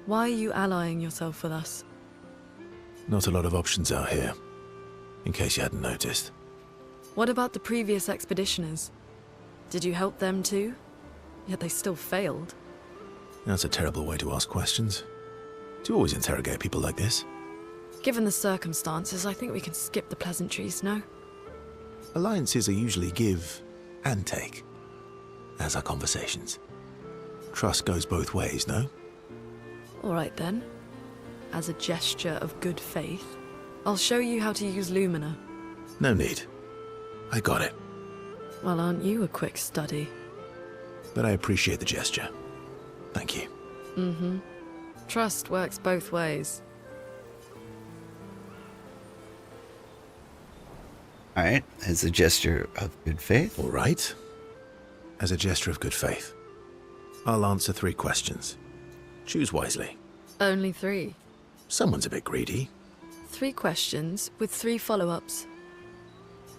Why are you allying yourself with us? Not a lot of options out here, in case you hadn't noticed. What about the previous expeditioners? Did you help them too? Yet they still failed. That's a terrible way to ask questions. Do you always interrogate people like this? Given the circumstances, I think we can skip the pleasantries, no? Alliances are usually give and take, as are conversations. Trust goes both ways, no? All right then. As a gesture of good faith, I'll show you how to use Lumina. No need. I got it. Well, aren't you a quick study? But I appreciate the gesture. Thank you. Mm-hmm. Trust works both ways. Alright, as a gesture of good faith. All right. As a gesture of good faith, I'll answer 3 questions. Choose wisely. Only 3. Someone's a bit greedy. 3 questions with 3 follow-ups.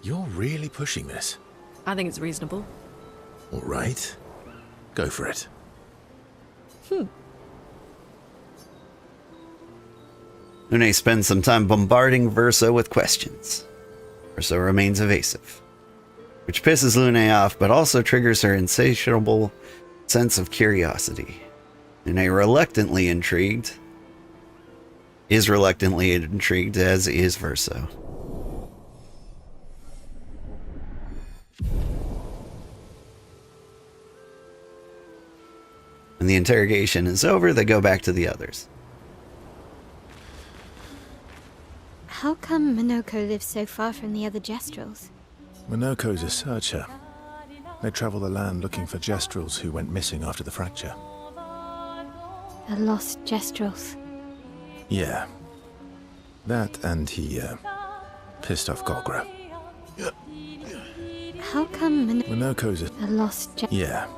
You're really pushing this. I think it's reasonable. All right. Go for it. Lune spends some time bombarding Verso with questions. Verso remains evasive, which pisses Lune off, but also triggers her insatiable sense of curiosity. Lune is reluctantly intrigued, as is Verso. When the interrogation is over, they go back to the others. How come Minoko lives so far from the other Gestrels? Minoko's a searcher. They travel the land looking for Gestrels who went missing after the fracture. The lost Gestrels. Yeah. That and he, pissed off Golgra. How come Minoko's a... the lost Yeah.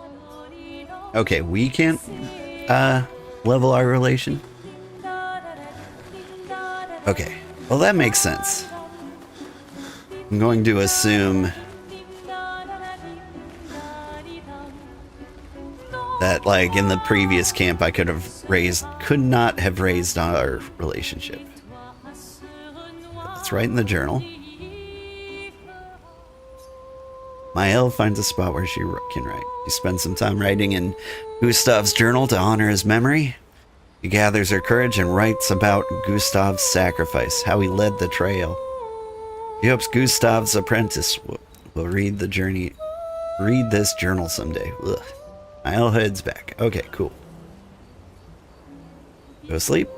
Okay, we can't level our relation. Okay, well that makes sense. I'm going to assume that, like, in the previous camp, I could not have raised our relationship. Let's write in the journal. Maëlle finds a spot where she can write. She spends some time writing in Gustav's journal to honor his memory. She gathers her courage and writes about Gustav's sacrifice, how he led the trail. She hopes Gustav's apprentice will read this journal someday. Ugh. Maëlle heads back. Okay, cool. Go to sleep.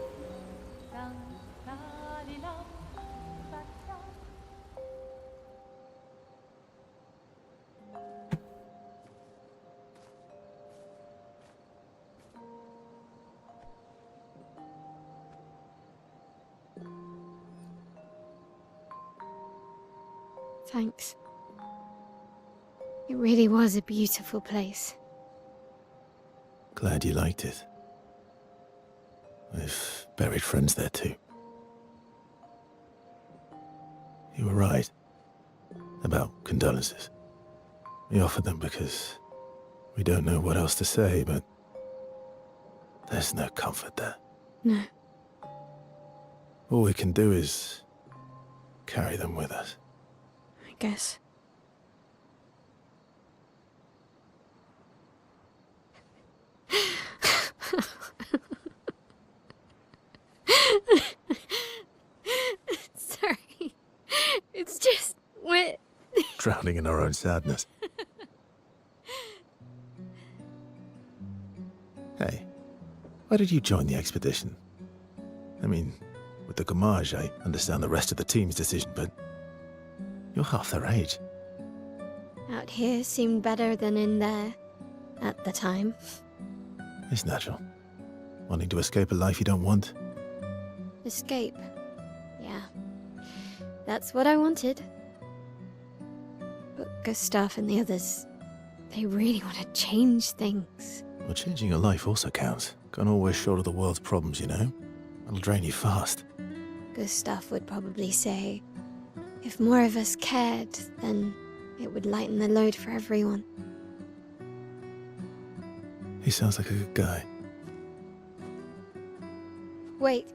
Thanks. It really was a beautiful place. Glad you liked it. I've buried friends there too. You were right about condolences. We offered them because we don't know what else to say, but there's no comfort there. No. All we can do is carry them with us. I guess. just... we're... Drowning in our own sadness. Hey, why did you join the expedition? I mean, with the Gommage, I understand the rest of the team's decision, but you're half their age. Out here seemed better than in there. At the time. It's natural. Wanting to escape a life you don't want. Escape. Yeah. That's what I wanted. But Gustav and the others, they really want to change things. Well, changing your life also counts. Can't always shoulder the world's problems, you know? It'll drain you fast. Gustav would probably say, if more of us cared, then it would lighten the load for everyone. He sounds like a good guy. Wait.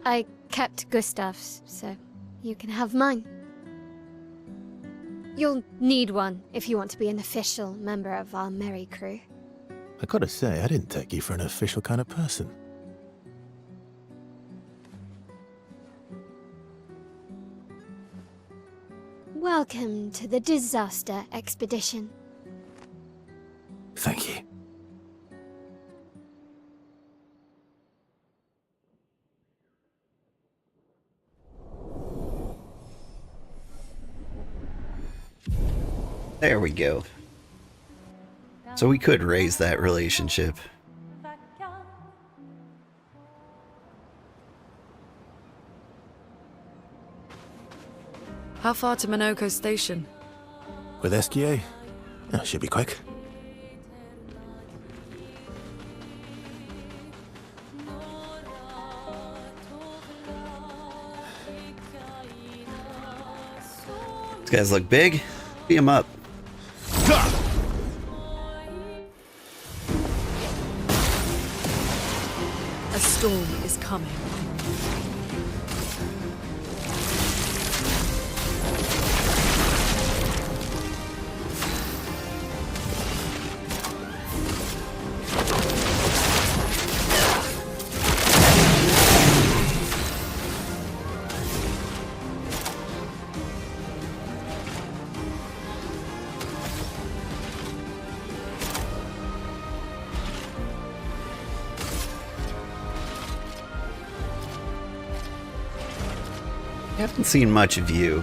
I kept Gustav's, so you can have mine. You'll need one if you want to be an official member of our merry crew. I gotta say, I didn't take you for an official kind of person. Welcome to the disaster expedition. Thank you. There we go. So we could raise that relationship. How far to Minoko Station? With SKA? Oh, should be quick. These guys look big. Beat them up. A storm is coming. I haven't seen much of you.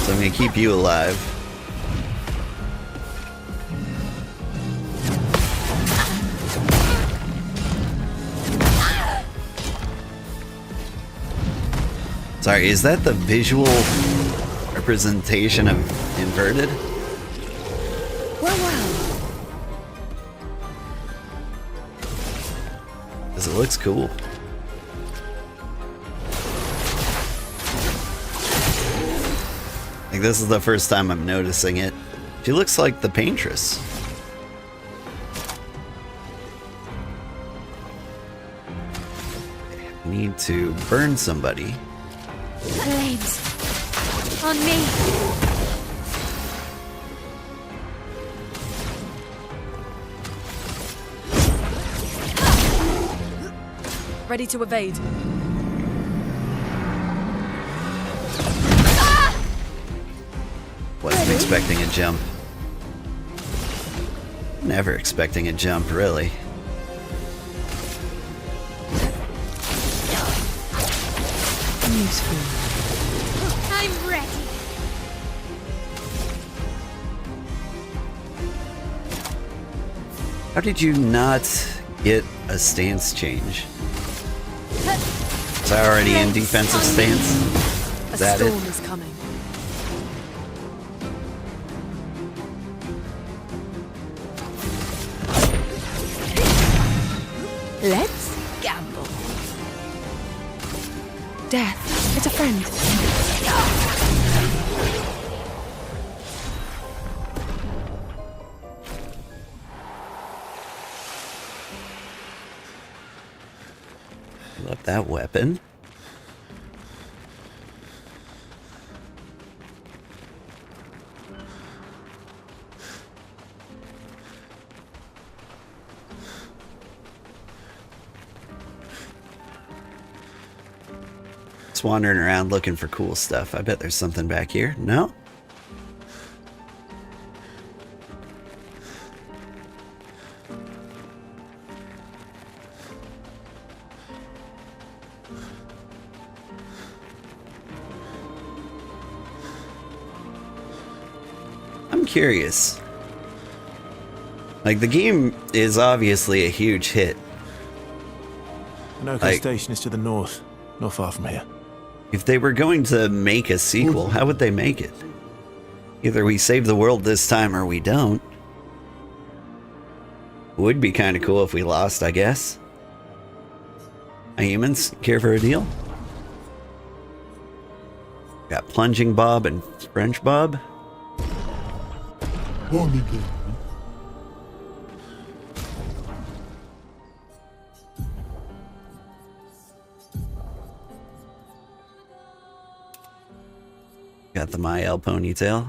So I'm gonna keep you alive. Sorry, is that the visual representation of inverted? Well. Because it looks cool. Like, this is the first time I'm noticing it. She looks like the paintress. I need to burn somebody. Flames. On me. Ready to evade. Wasn't expecting a jump. Never expecting a jump, really. I'm ready. How did you not get a stance change? Is I already in defensive stance? A Is that storm it? is coming. Let's gamble. Death, it's a friend. Love that weapon. Just wandering around looking for cool stuff. I bet there's something back here. No? I'm curious. Like, the game is obviously a huge hit. Anoka Station is to the north, not far from here. If they were going to make a sequel, how would they make it? Either we save the world this time or we don't. Would be kind of cool if we lost, I guess. Humans, care for a deal? Got Plunging Bob and French Bob. Got the Mael ponytail.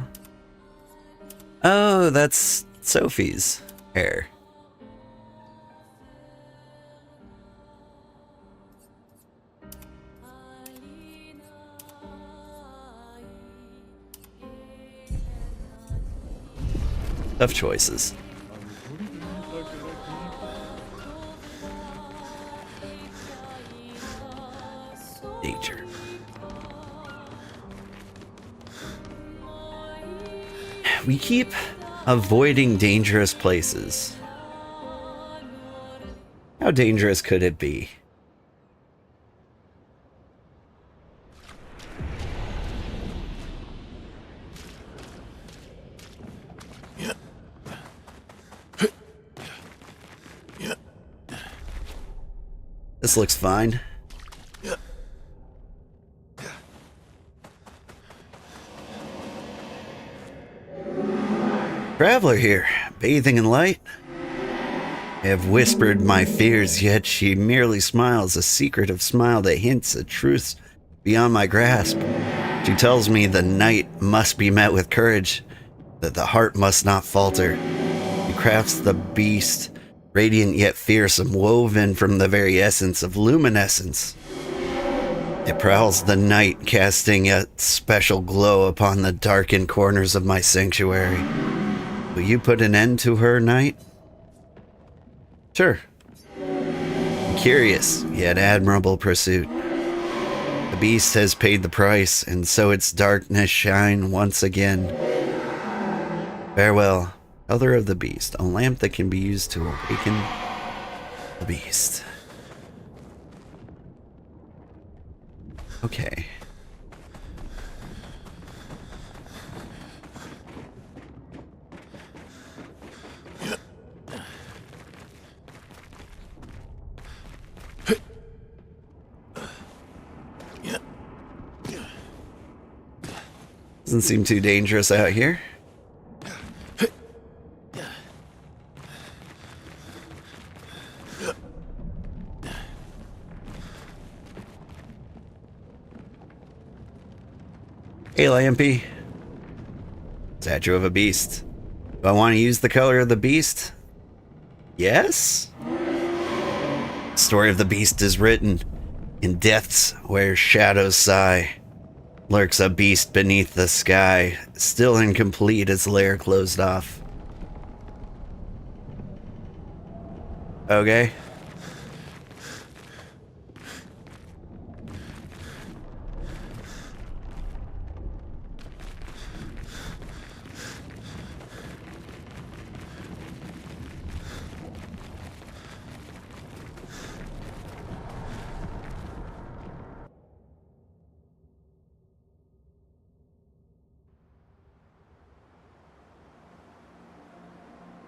Oh, that's Sophie's hair. Tough choices. Nature. We keep avoiding dangerous places. How dangerous could it be? This looks fine. Traveler here, bathing in light. I have whispered my fears, yet she merely smiles, a secretive smile that hints at truths beyond my grasp. She tells me the night must be met with courage, that the heart must not falter. She crafts the beast, radiant yet fearsome, woven from the very essence of luminescence. It prowls the night, casting a special glow upon the darkened corners of my sanctuary. Will you put an end to her, knight? Sure. Curious, yet admirable pursuit. The beast has paid the price, and so its darkness shine once again. Farewell, Elder of the Beast, a lamp that can be used to awaken the beast. Okay. Doesn't seem too dangerous out here. Hey, Lampy. Statue of a beast. Do I want to use the color of the beast? Yes? The story of the beast is written. In depths where shadows sigh, lurks a beast beneath the sky, still incomplete, its lair closed off. Okay.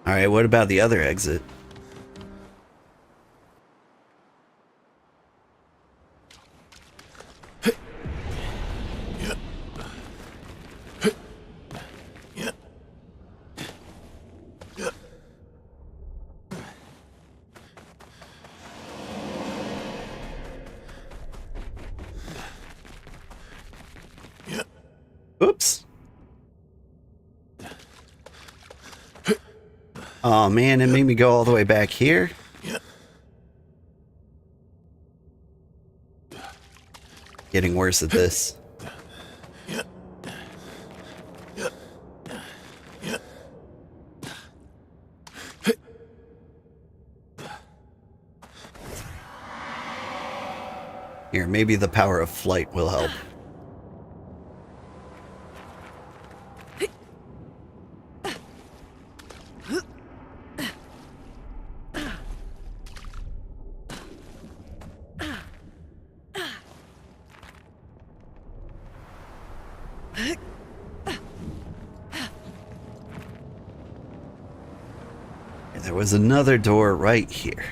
Alright, what about the other exit? Oops. Oh man, it made me go all the way back here. getting worse at this. Here, maybe the power of flight will help. There was another door right here.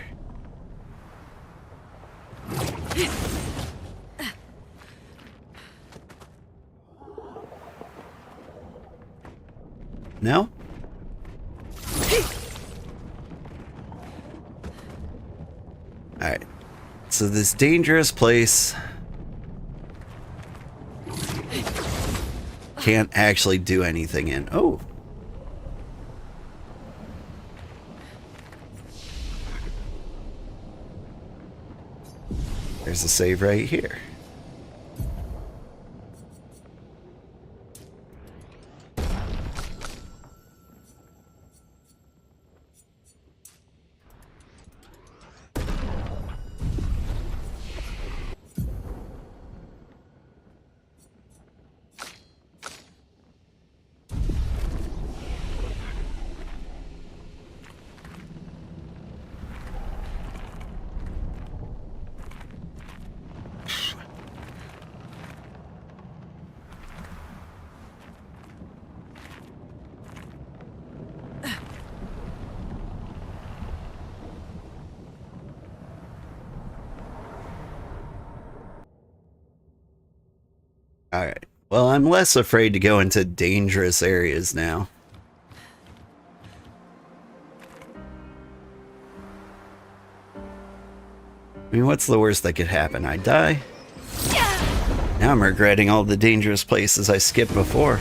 No? Alright. So this dangerous place can't actually do anything in. Oh. There's a save right here. Alright. Well, I'm less afraid to go into dangerous areas now. I mean, what's the worst that could happen? I die? Now I'm regretting all the dangerous places I skipped before.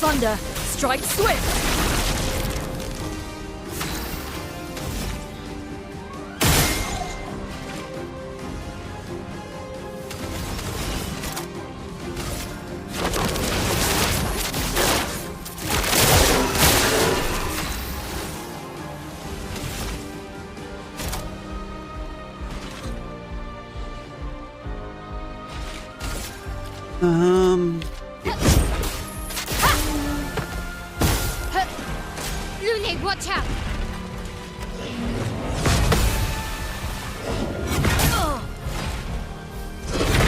Thunder, strike swift! Lune, watch out!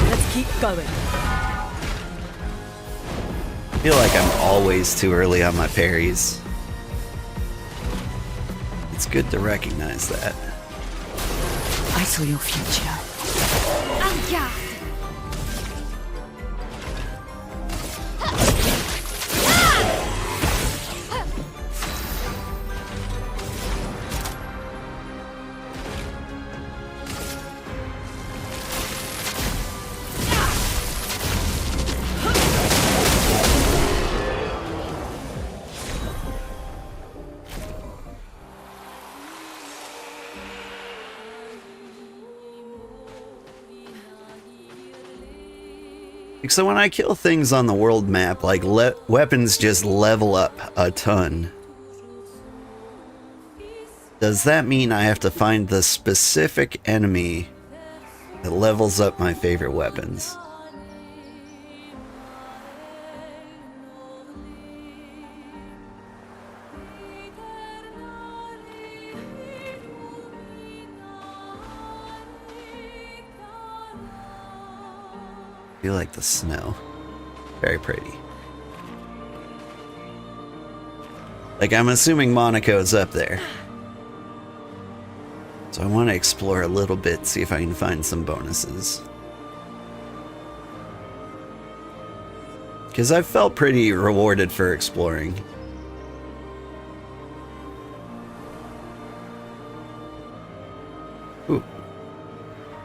Let's keep going. I feel like I'm always too early on my parries. It's good to recognize that. I saw your future. En garde! So when I kill things on the world map, like weapons just level up a ton. Does that mean I have to find the specific enemy that levels up my favorite weapons? I feel like the snow. Very pretty. Like, I'm assuming Monaco's up there. So I want to explore a little bit, see if I can find some bonuses. Because I've felt pretty rewarded for exploring. Ooh.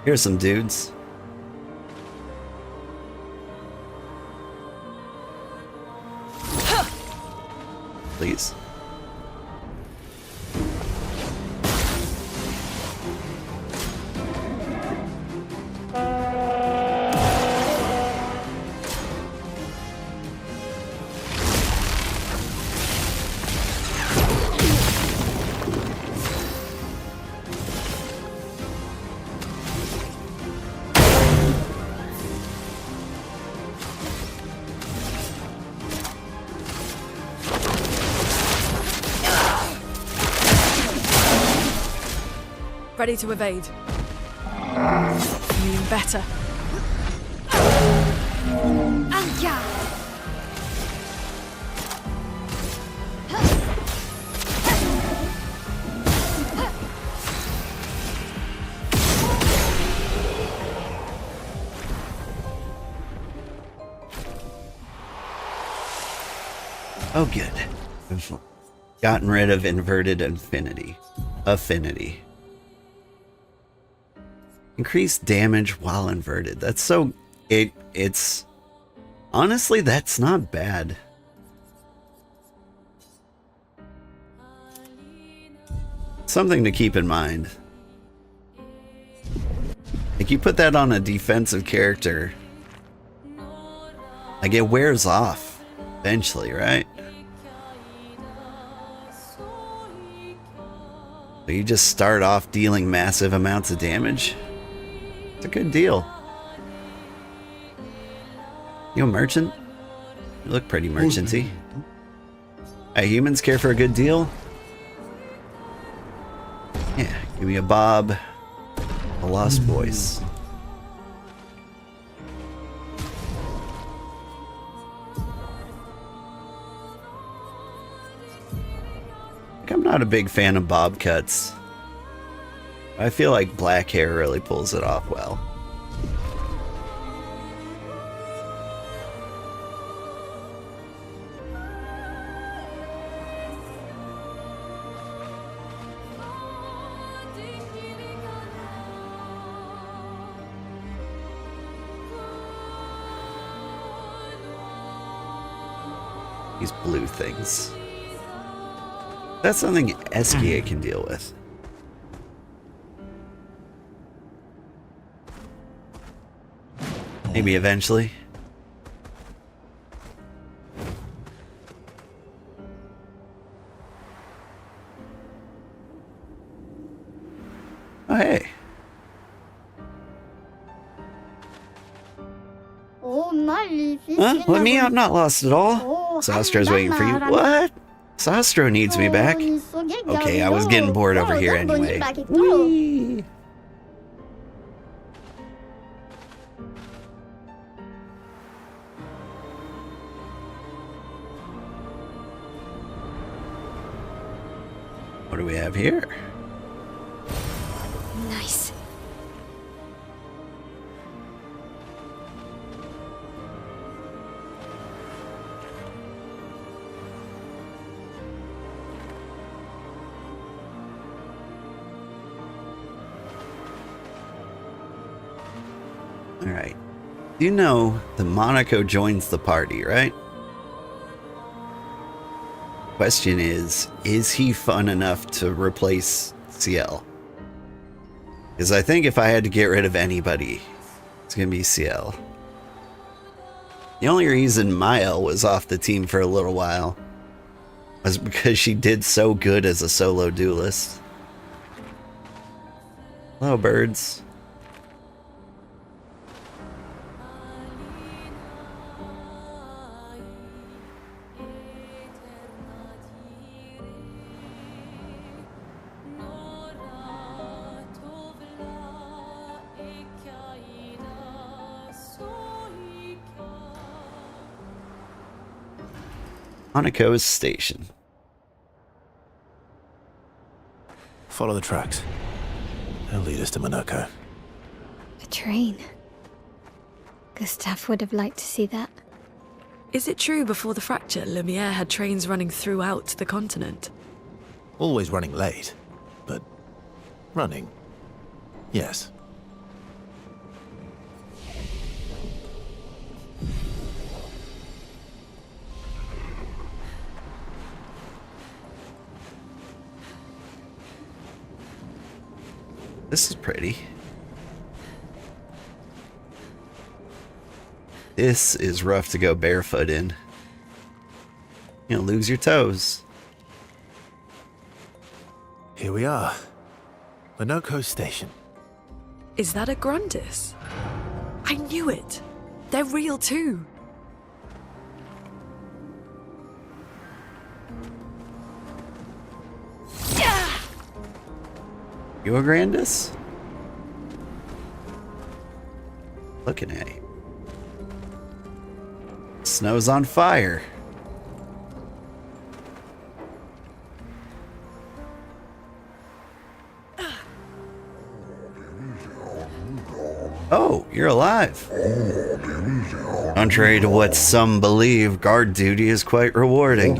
Here's some dudes. Please. ready to evade. Even better. Anka! Oh, good. I've gotten rid of inverted affinity. Increased damage while inverted. That's so... It's... Honestly, that's not bad. Something to keep in mind. Like, you put that on a defensive character, like, it wears off eventually, right? So you just start off dealing massive amounts of damage. It's a good deal. You a merchant? You look pretty merchanty. Hey, humans care for a good deal? Yeah, give me a bob. A lost voice. I'm not a big fan of bob cuts. I feel like black hair really pulls it off well. These blue things. That's something Eskia can deal with. Maybe eventually. Oh, hey. Huh? Let me out, not lost at all. Sastro's waiting for you. What? Sastro needs me back. Okay, I was getting bored over here anyway. Whee! What do we have here? Nice. Alright. You know that Monaco joins the party, right? Question is he fun enough to replace CL? Because I think if I had to get rid of anybody, it's going to be CL. The only reason Mael was off the team for a little while was because she did so good as a solo duelist. Hello, birds. Monaco's station. Follow the tracks. They'll lead us to Monaco. A train. Gustav would have liked to see that. Is it true before the fracture, Lumiere had trains running throughout the continent? Always running late, but running, yes. This is pretty. This is rough to go barefoot in. You'll lose your toes. Here we are. Monaco Station. Is that a Grundis? I knew it! They're real too! You a Grandis? Looking at you. Snow's on fire. Oh, you're alive. Contrary to what some believe, guard duty is quite rewarding.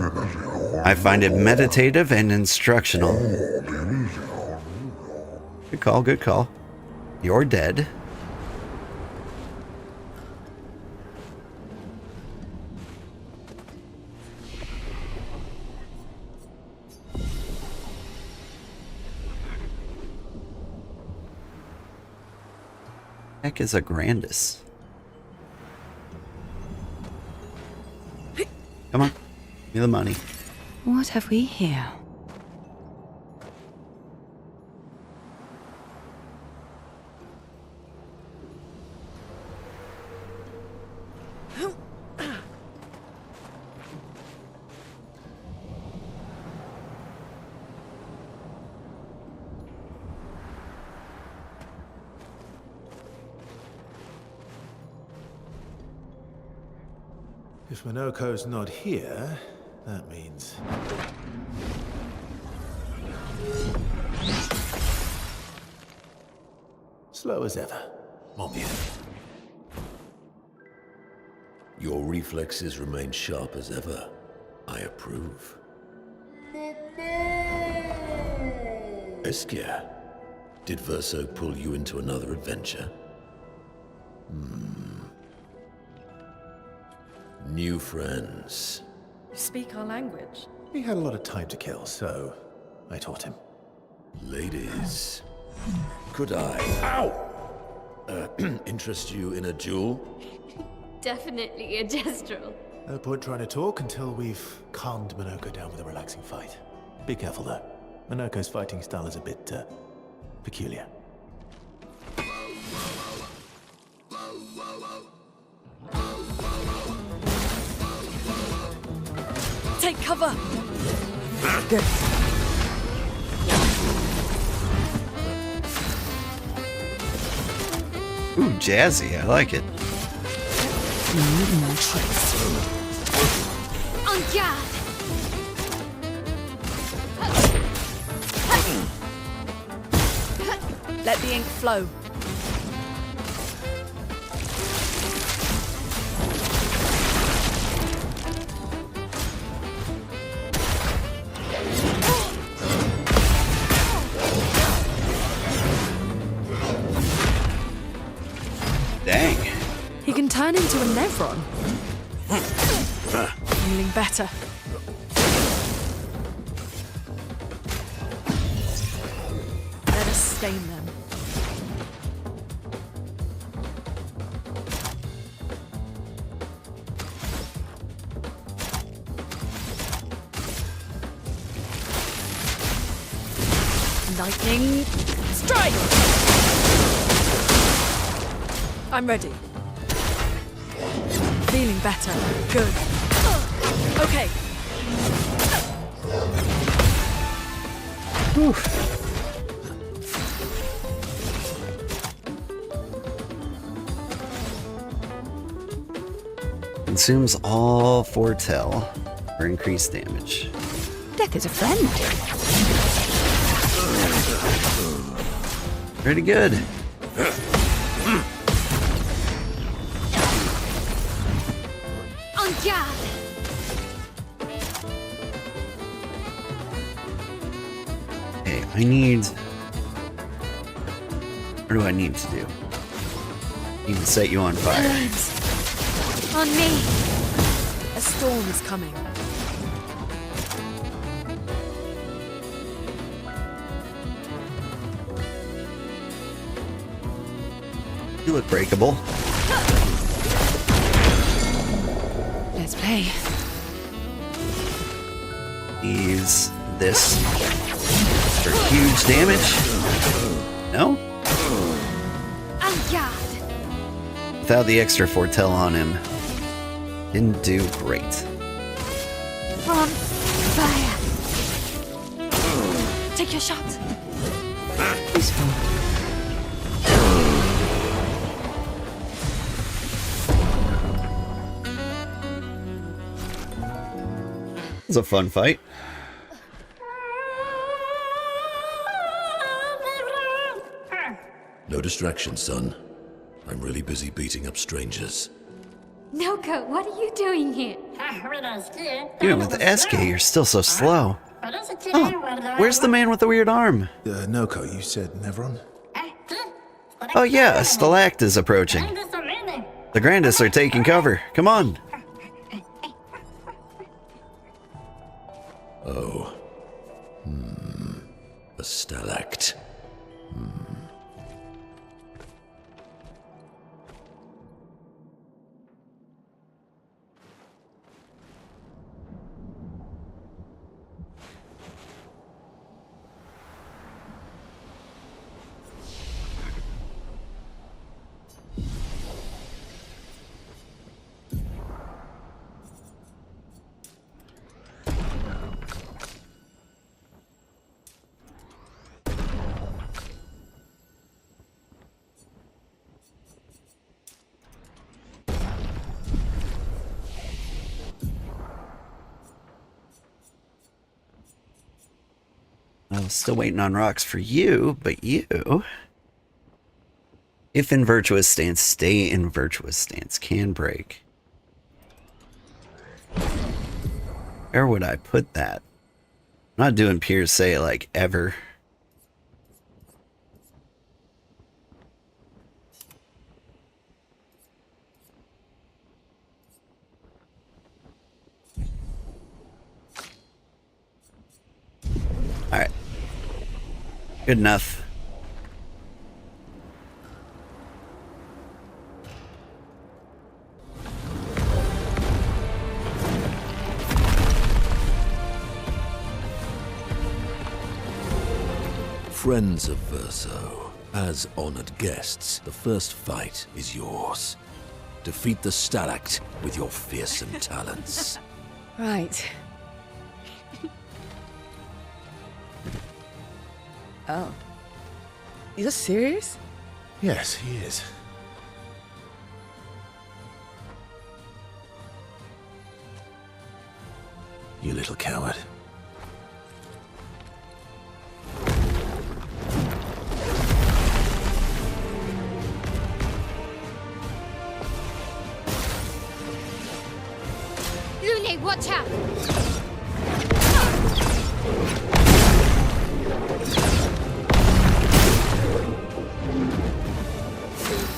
I find it meditative and instructional. Good call, good call. You're dead. Heck is a Grandis? Come on, give me the money. What have we here? If Minoko's not here, that means... slow as ever. Mon bien. Your reflexes remain sharp as ever. I approve. Eskia, did Verso pull you into another adventure? New friends. You speak our language. He had a lot of time to kill, so I taught him. Ladies, could I, interest you in a duel? Definitely a gestural. No point trying to talk until we've calmed Minoko down with a relaxing fight. Be careful, though. Minoko's fighting style is a bit, peculiar. Take cover! Good. Ooh, jazzy. I like it. No tricks. En garde! Let the ink flow. Dang. He can turn into a Nevron. Feeling better. Let us stain them. Lightning strike! I'm ready. Feeling better. Good. Okay. Consumes all foretell for increased damage. Death is a friend. Pretty good. En garde! Hey, I need... What do I need to do? I need to set you on fire. Flames! On me! A storm is coming. You look breakable. Let's play. Use this for huge damage. No? En garde! Without the extra foretell on him, didn't do great. From fire! Take your shot! He's useful. It's a fun fight. No distraction, son. I'm really busy beating up strangers. Noko, what are you doing here? Even with the SK, you're still so slow. Oh, where's the man with the weird arm? Noko, you said Nevron? Oh yeah, a Stalact is approaching. The Grandis are taking cover. Come on. Oh. A Stalact. I'm still waiting on rocks for you, but you... If in virtuous stance, stay in virtuous stance. Can break. Where would I put that? I'm not doing Pierce Say like ever. Alright. Good enough. Friends of Verso, as honored guests, the first fight is yours. Defeat the Stalact with your fearsome talents. Right. Oh. You're serious? Yes, he is. You little coward. Lune, watch out!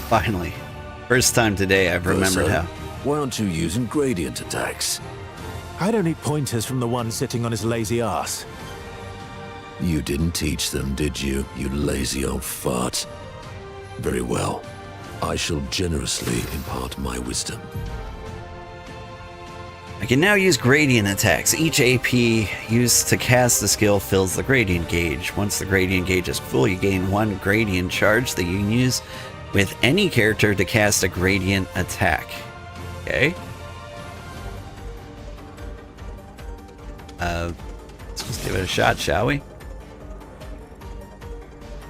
Finally. First time today I've remembered Verso, how. why aren't you using gradient attacks? I don't need pointers from the one sitting on his lazy ass. You didn't teach them, did you, you lazy old fart? Very well. I shall generously impart my wisdom. I can now use gradient attacks. Each AP used to cast the skill fills the gradient gauge. Once the gradient gauge is full, you gain 1 gradient charge that you can use with any character to cast a gradient attack. Okay. Let's just give it a shot, shall we?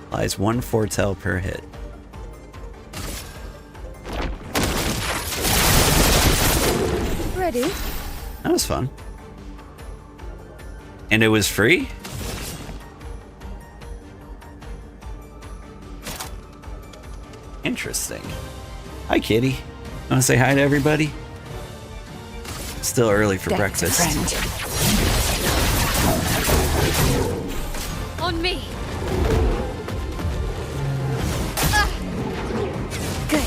Applies 1 foretell per hit. Ready? That was fun. And it was free? Interesting. Hi, kitty. Want to say hi to everybody? Still early for breakfast. On me! Good.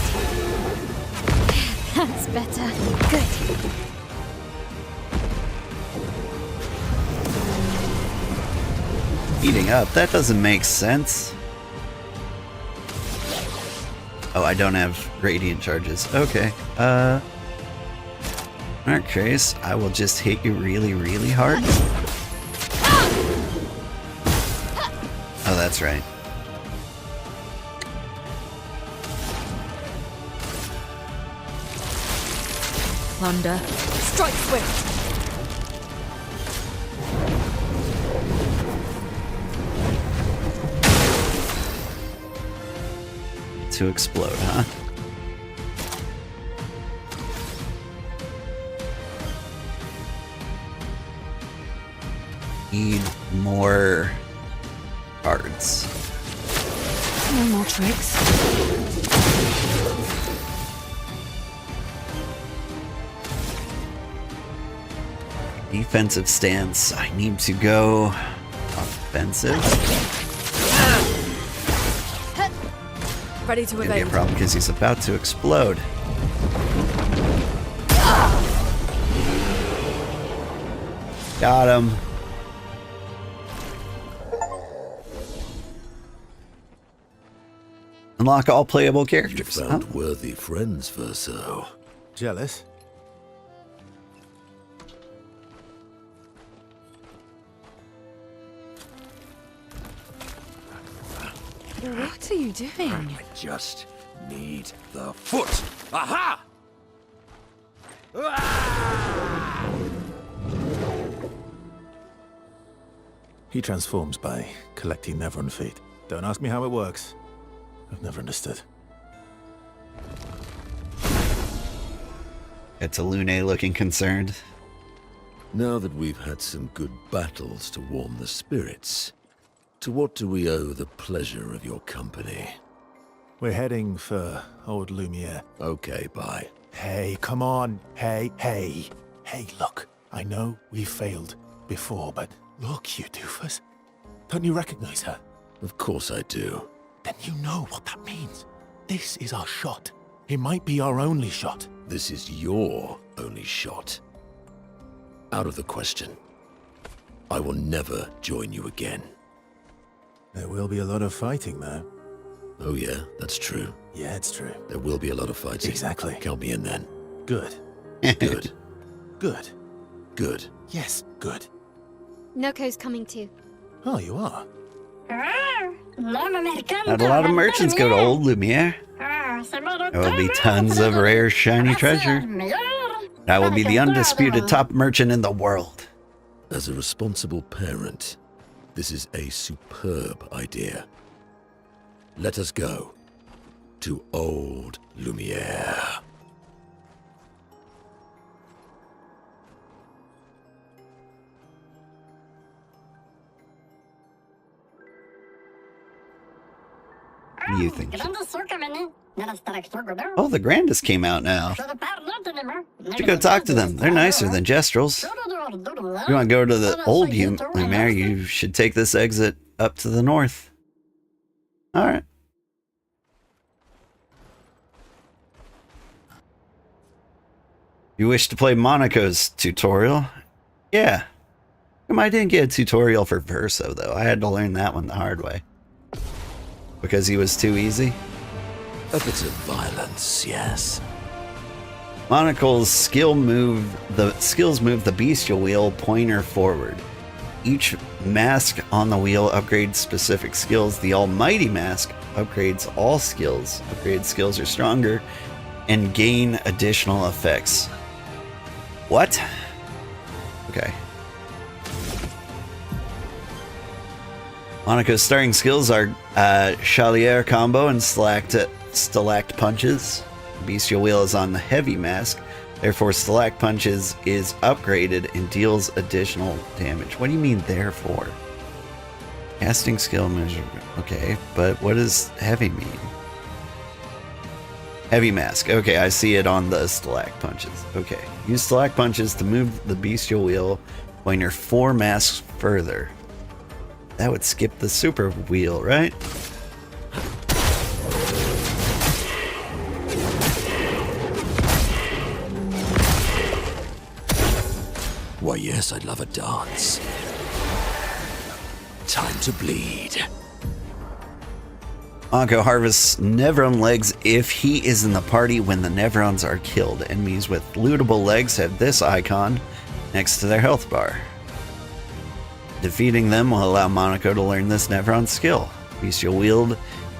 That's better. Good. Eating up? That doesn't make sense. Oh, I don't have gradient charges. Okay. In that case, I will just hit you really, really hard. Oh, that's right. Plunder. Strike swift. to explode, huh? Need more cards. No more tricks. Defensive stance. I need to go offensive. Ready to Gonna be a evade. problem because he's about to explode. Got him. Unlock all playable You characters. found Huh? worthy friends, Verso. Jealous? What are you doing? I just need the foot. Aha! He transforms by collecting Nevron feet. Don't ask me how it works. I've never understood. It's a Lune looking concerned. Now that we've had some good battles to warm the spirits, to what do we owe the pleasure of your company? We're heading for old Lumiere. Okay, bye. Hey, come on. Hey. Hey, look. I know we failed before, but look, you doofus. Don't you recognize her? Of course I do. Then you know what that means. This is our shot. It might be our only shot. This is your only shot. Out of the question. I will never join you again. There will be a lot of fighting, though. Oh yeah, that's true. Yeah, it's true. There will be a lot of fighting. Exactly. Count me in then. Good. Good. Good. Good. Yes, good. Noko's coming too. Oh, you are? Not a lot of merchants go to Old Lumiere. There will be tons of rare, shiny treasure. I will be the undisputed top merchant in the world. As a responsible parent, this is a superb idea. Let us go to Old Lumiere. What do you think? Oh, the Grandest came out now. Should go talk to them. They're nicer than Jestrels. If you want to go to the Old Lumiere, you should take this exit up to the north. Alright. You wish to play Monaco's tutorial? Yeah. I didn't get a tutorial for Verso, though. I had to learn that one the hard way. Because he was too easy? A bit of violence, yes. Monocle's skills move the bestial wheel pointer forward. Each mask on the wheel upgrades specific skills. The almighty mask upgrades all skills. Upgraded skills are stronger and gain additional effects. What? Okay. Monaco's starting skills are Chalier combo and Stalact punches. Bestial wheel is on the heavy mask, therefore Stalact punches is upgraded and deals additional damage. What do you mean therefore? Casting skill measure. Okay, but what does heavy mean? Heavy mask. Okay, I see it on the Stalact punches. Okay, use Stalact punches to move the bestial wheel pointer 4 masks further. That would skip the super wheel, right? Why yes, I'd love a dance. Time to bleed. Anko harvests Nevron legs if he is in the party when the Nevrons are killed. Enemies with lootable legs have this icon next to their health bar. Defeating them will allow Monaco to learn this Nevron skill. Bestial wield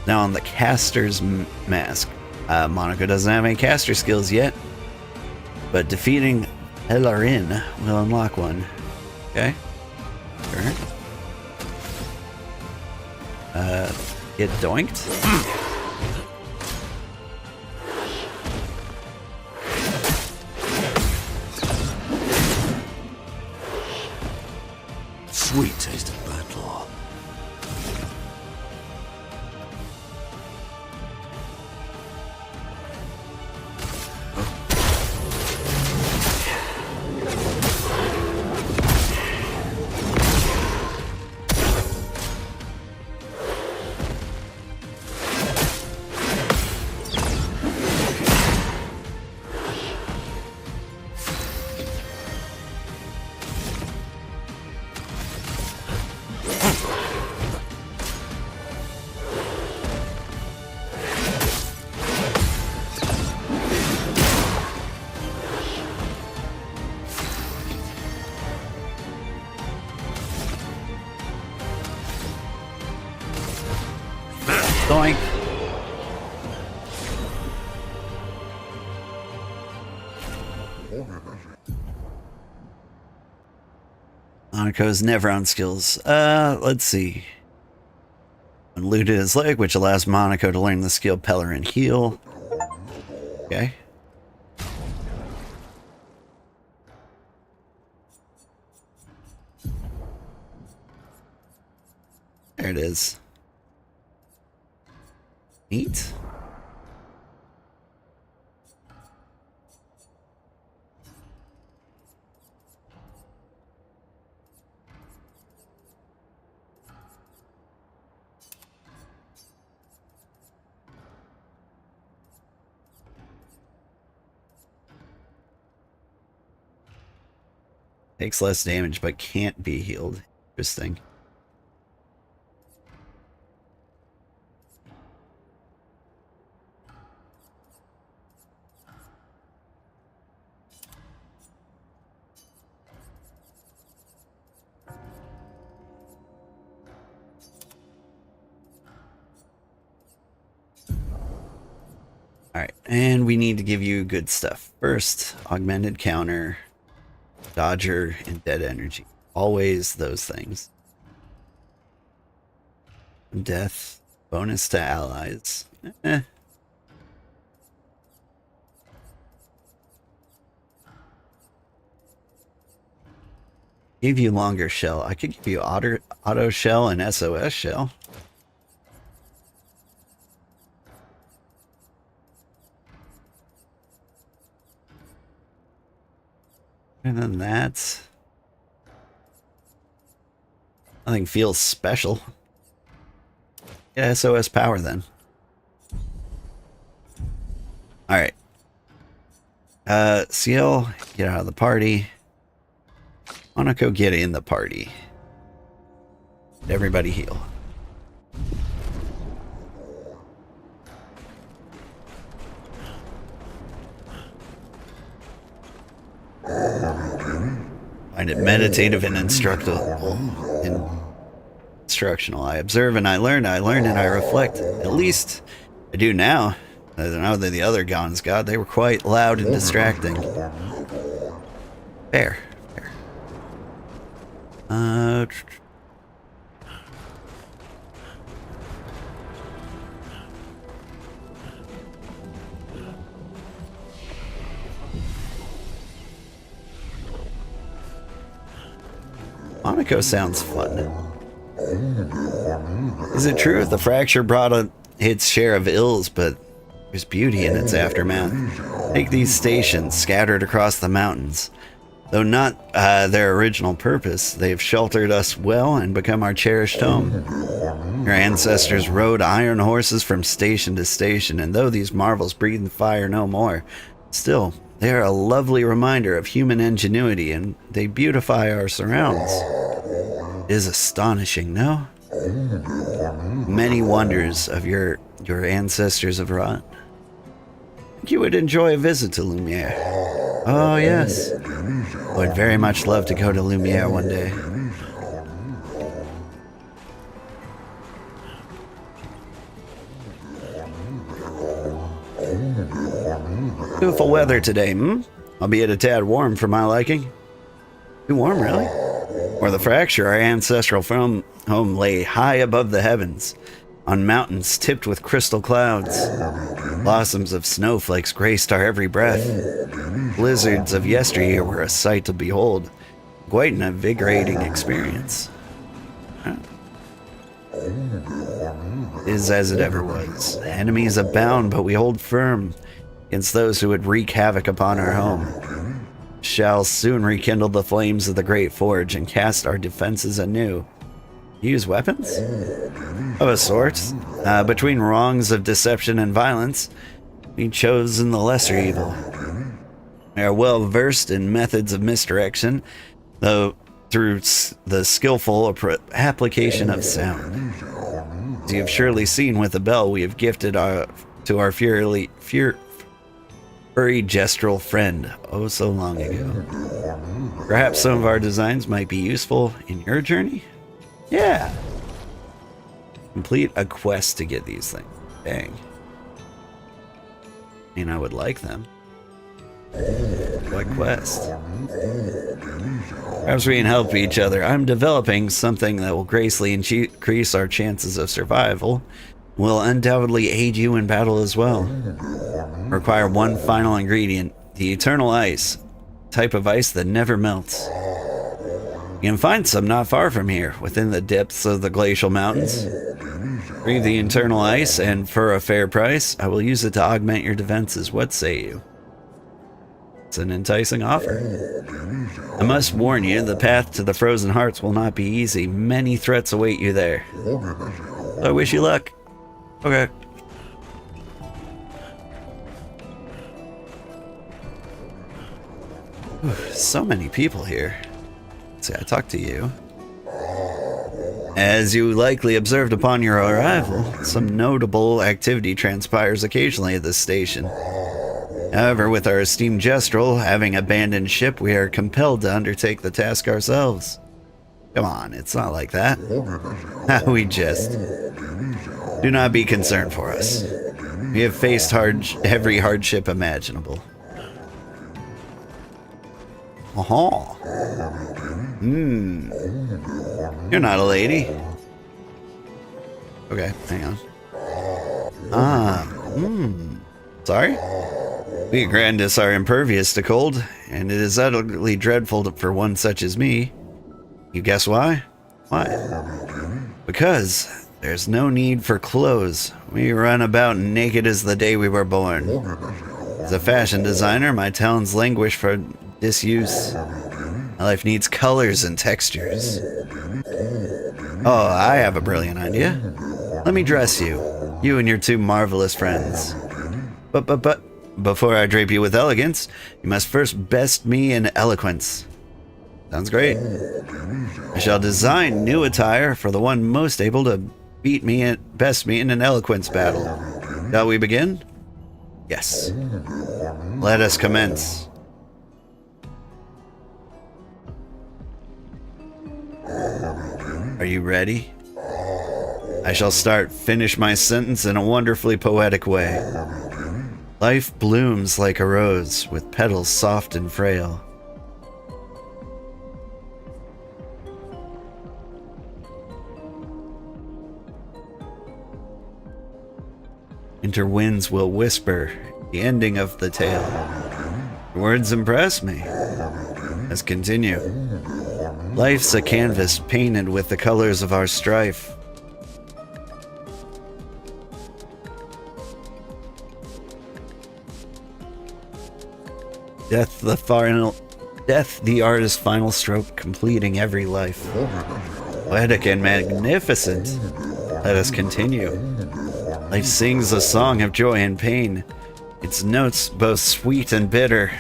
now on the caster's mask. Monaco doesn't have any caster skills yet, but defeating Elarin will unlock one. Okay. Sure. Get doinked. Sweet taste of battle. Doink. Monaco's never on skills. Let's see. Looted his leg, which allows Monaco to learn the skill Peller and Heal. Okay. There it is. Neat. Takes less damage but can't be healed. Interesting. Alright, and we need to give you good stuff. First, augmented counter, dodger, and dead energy. Always those things. Death, bonus to allies. Give you longer shell. I could give you auto shell and SOS shell. And then that. Nothing feels special. Get SOS power then. Alright. CL, get out of the party. Monaco, get in the party. Everybody heal. Find it meditative and instructional. I observe and I learn and I reflect. At least I do now. I don't know that the other gods, God, they were quite loud and distracting. Fair. Monaco sounds fun. Is it true the fracture brought its share of ills, but there's beauty in its aftermath? Take these stations scattered across the mountains. Though not their original purpose, they've sheltered us well and become our cherished home. Your ancestors rode iron horses from station to station, and though these marvels breathe fire no more, still, they are a lovely reminder of human ingenuity, and they beautify our surrounds. It is astonishing, no? Many wonders of your ancestors have wrought. You would enjoy a visit to Lumiere. Oh, yes. I would very much love to go to Lumiere one day. Beautiful weather today, albeit a tad warm for my liking. Too warm, really? Where the fracture, our ancestral home lay high above the heavens, on mountains tipped with crystal clouds. Blossoms of snowflakes graced our every breath. Blizzards of yesteryear were a sight to behold. Quite an invigorating experience. Is as it ever was. Enemies abound, but we hold firm against those who would wreak havoc upon our home. Shall soon rekindle the flames of the Great Forge and cast our defenses anew. Use weapons? Of a sort. Between wrongs of deception and violence, we've chosen the lesser evil. We are well versed in methods of misdirection, though through the skillful application of sound. As you have surely seen with the bell we have gifted to our furry gestural friend oh so long ago. Perhaps some of our designs might be useful in your journey? Yeah. Complete a quest to get these things. Dang. I mean, I would like them. What quest? Perhaps we can help each other. I'm developing something that will greatly increase our chances of survival. Will undoubtedly aid you in battle as well. Require one final ingredient, the eternal ice, type of ice that never melts. You can find some not far from here, within the depths of the glacial mountains. Breathe the eternal ice, and for a fair price, I will use it to augment your defenses. What say you? It's an enticing offer. I must warn you, the path to the Frozen Hearts will not be easy. Many threats await you there. I wish you luck. Okay. So many people here. Let's see, I talked to you. As you likely observed upon your arrival, some notable activity transpires occasionally at this station. However, with our esteemed Gestrel having abandoned ship, we are compelled to undertake the task ourselves. Come on, it's not like that. We jest. Do not be concerned for us. We have faced every hardship imaginable. Oh. You're not a lady. Okay, hang on. Sorry? We Grandis are impervious to cold, and it is utterly dreadful for one such as me. You guess why? Why? Because there's no need for clothes. We run about naked as the day we were born. As a fashion designer, my talents languish for disuse. My life needs colors and textures. Oh, I have a brilliant idea. Let me dress you. You and your two marvelous friends. But, before I drape you with elegance, you must first best me in eloquence. Sounds great. I shall design new attire for the one most able to best me in an eloquence battle. Shall we begin? Yes. Let us commence. Are you ready? I shall finish my sentence in a wonderfully poetic way. Life blooms like a rose, with petals soft and frail. Winter winds will whisper the ending of the tale. Your words impress me. Let's continue. Life's a canvas painted with the colors of our strife. Death, the artist's final stroke, completing every life. Poetic and magnificent. Let us continue. Life sings a song of joy and pain, its notes both sweet and bitter.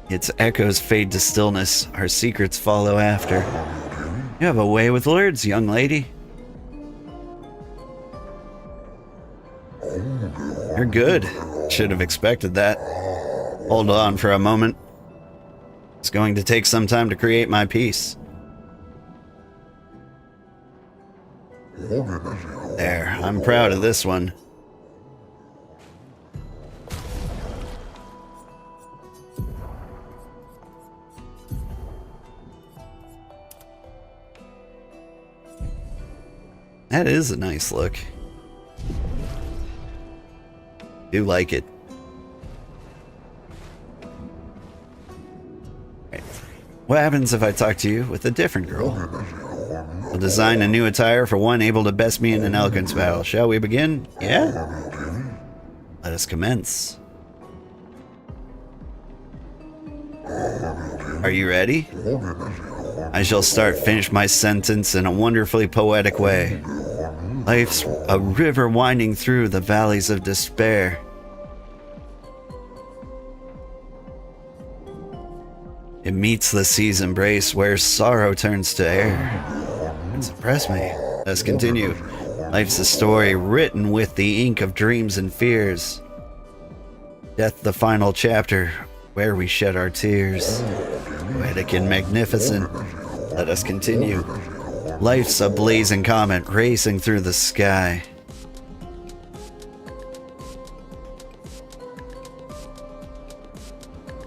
Its echoes fade to stillness, our secrets follow after. You have a way with words, young lady. You're good. Should have expected that. Hold on for a moment. It's going to take some time to create my piece. There, I'm proud of this one. That is a nice look. Do like it. Right. What happens if I talk to you with a different girl? We'll design a new attire for one able to best me in an eloquence battle. Shall we begin? Yeah? Let us commence. Are you ready? I shall finish my sentence in a wonderfully poetic way. Life's a river winding through the valleys of despair. It meets the sea's embrace where sorrow turns to air. Suppress me. Let's continue. Life's a story written with the ink of dreams and fears. Death the final chapter where we shed our tears. Poetic and magnificent. Let us continue. Life's a blazing comet racing through the sky.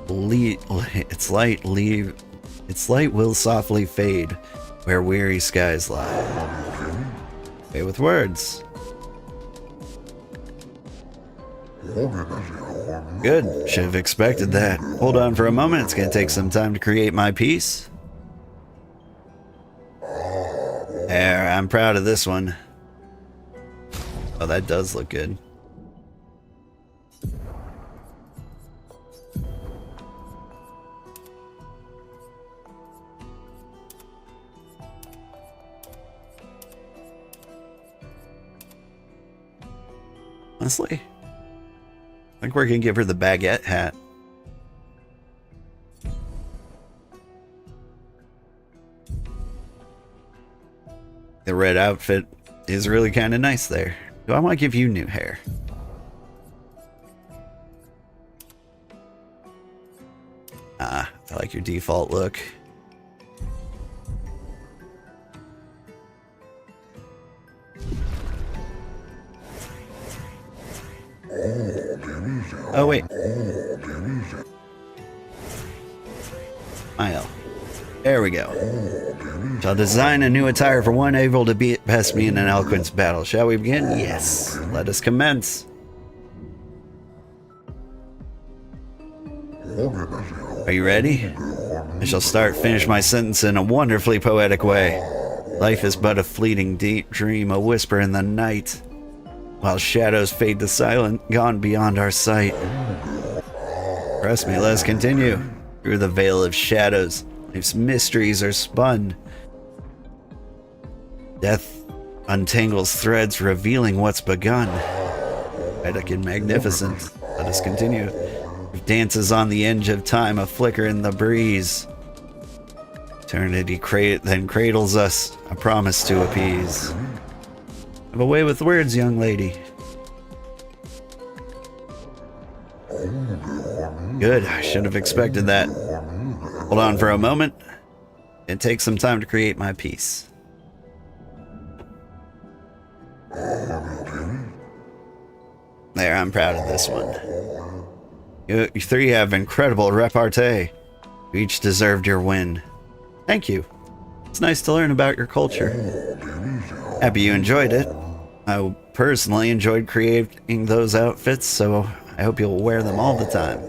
Its light will softly fade where weary skies lie. Play with words. Good. Should have expected that. Hold on for a moment. It's going to take some time to create my piece. There, I'm proud of this one. Oh, that does look good. Honestly, I think we're gonna give her the baguette hat. The red outfit is really kind of nice there. Do I want to give you new hair? I like your default look. Oh, wait. Smile. There we go. Shall design a new attire for one able to best me in an eloquence battle. Shall we begin? Yes. Let us commence. Are you ready? I shall finish my sentence in a wonderfully poetic way. Life is but a fleeting deep dream, a whisper in the night. While shadows fade to silent, gone beyond our sight. Trust me, let us continue. Through the veil of shadows, life's mysteries are spun. Death untangles threads, revealing what's begun. Poetic and magnificent. Let us continue. It dances on the edge of time, a flicker in the breeze. Eternity then cradles us, a promise to appease. Have a way with words, young lady. Good, I should have expected that. Hold on for a moment. It takes some time to create my piece. There, I'm proud of this one. You three have incredible repartee. You each deserved your win. Thank you. It's nice to learn about your culture. Happy you enjoyed it. I personally enjoyed creating those outfits, so I hope you'll wear them all the time.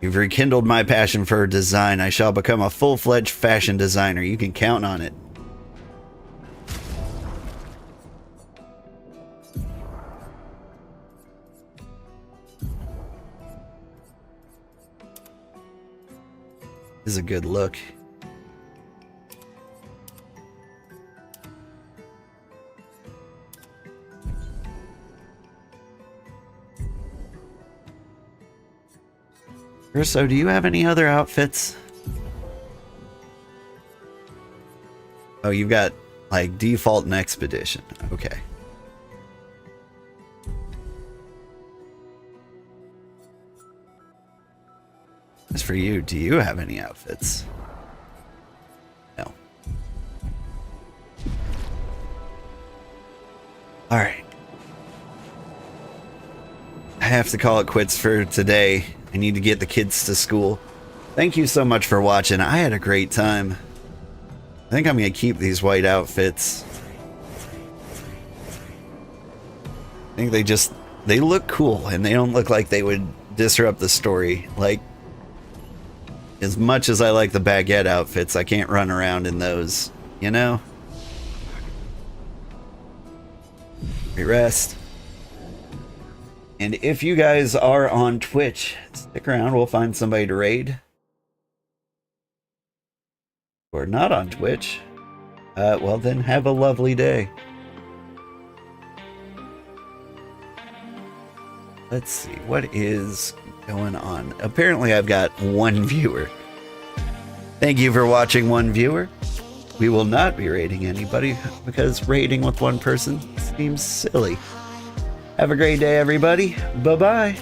You've rekindled my passion for design. I shall become a full-fledged fashion designer. You can count on it. This is a good look. Urso, do you have any other outfits? Oh, you've got, like, default and expedition. Okay. As for you, do you have any outfits? No. Alright. I have to call it quits for today. I need to get the kids to school. Thank you so much for watching. I had a great time. I think I'm going to keep these white outfits. I think they look cool and they don't look like they would disrupt the story. Like, as much as I like the baguette outfits, I can't run around in those, you know? We rest. And if you guys are on Twitch, stick around, we'll find somebody to raid. Or not on Twitch, well then have a lovely day. Let's see, what is going on? Apparently I've got one viewer. Thank you for watching, one viewer. We will not be raiding anybody because raiding with one person seems silly. Have a great day, everybody. Bye-bye.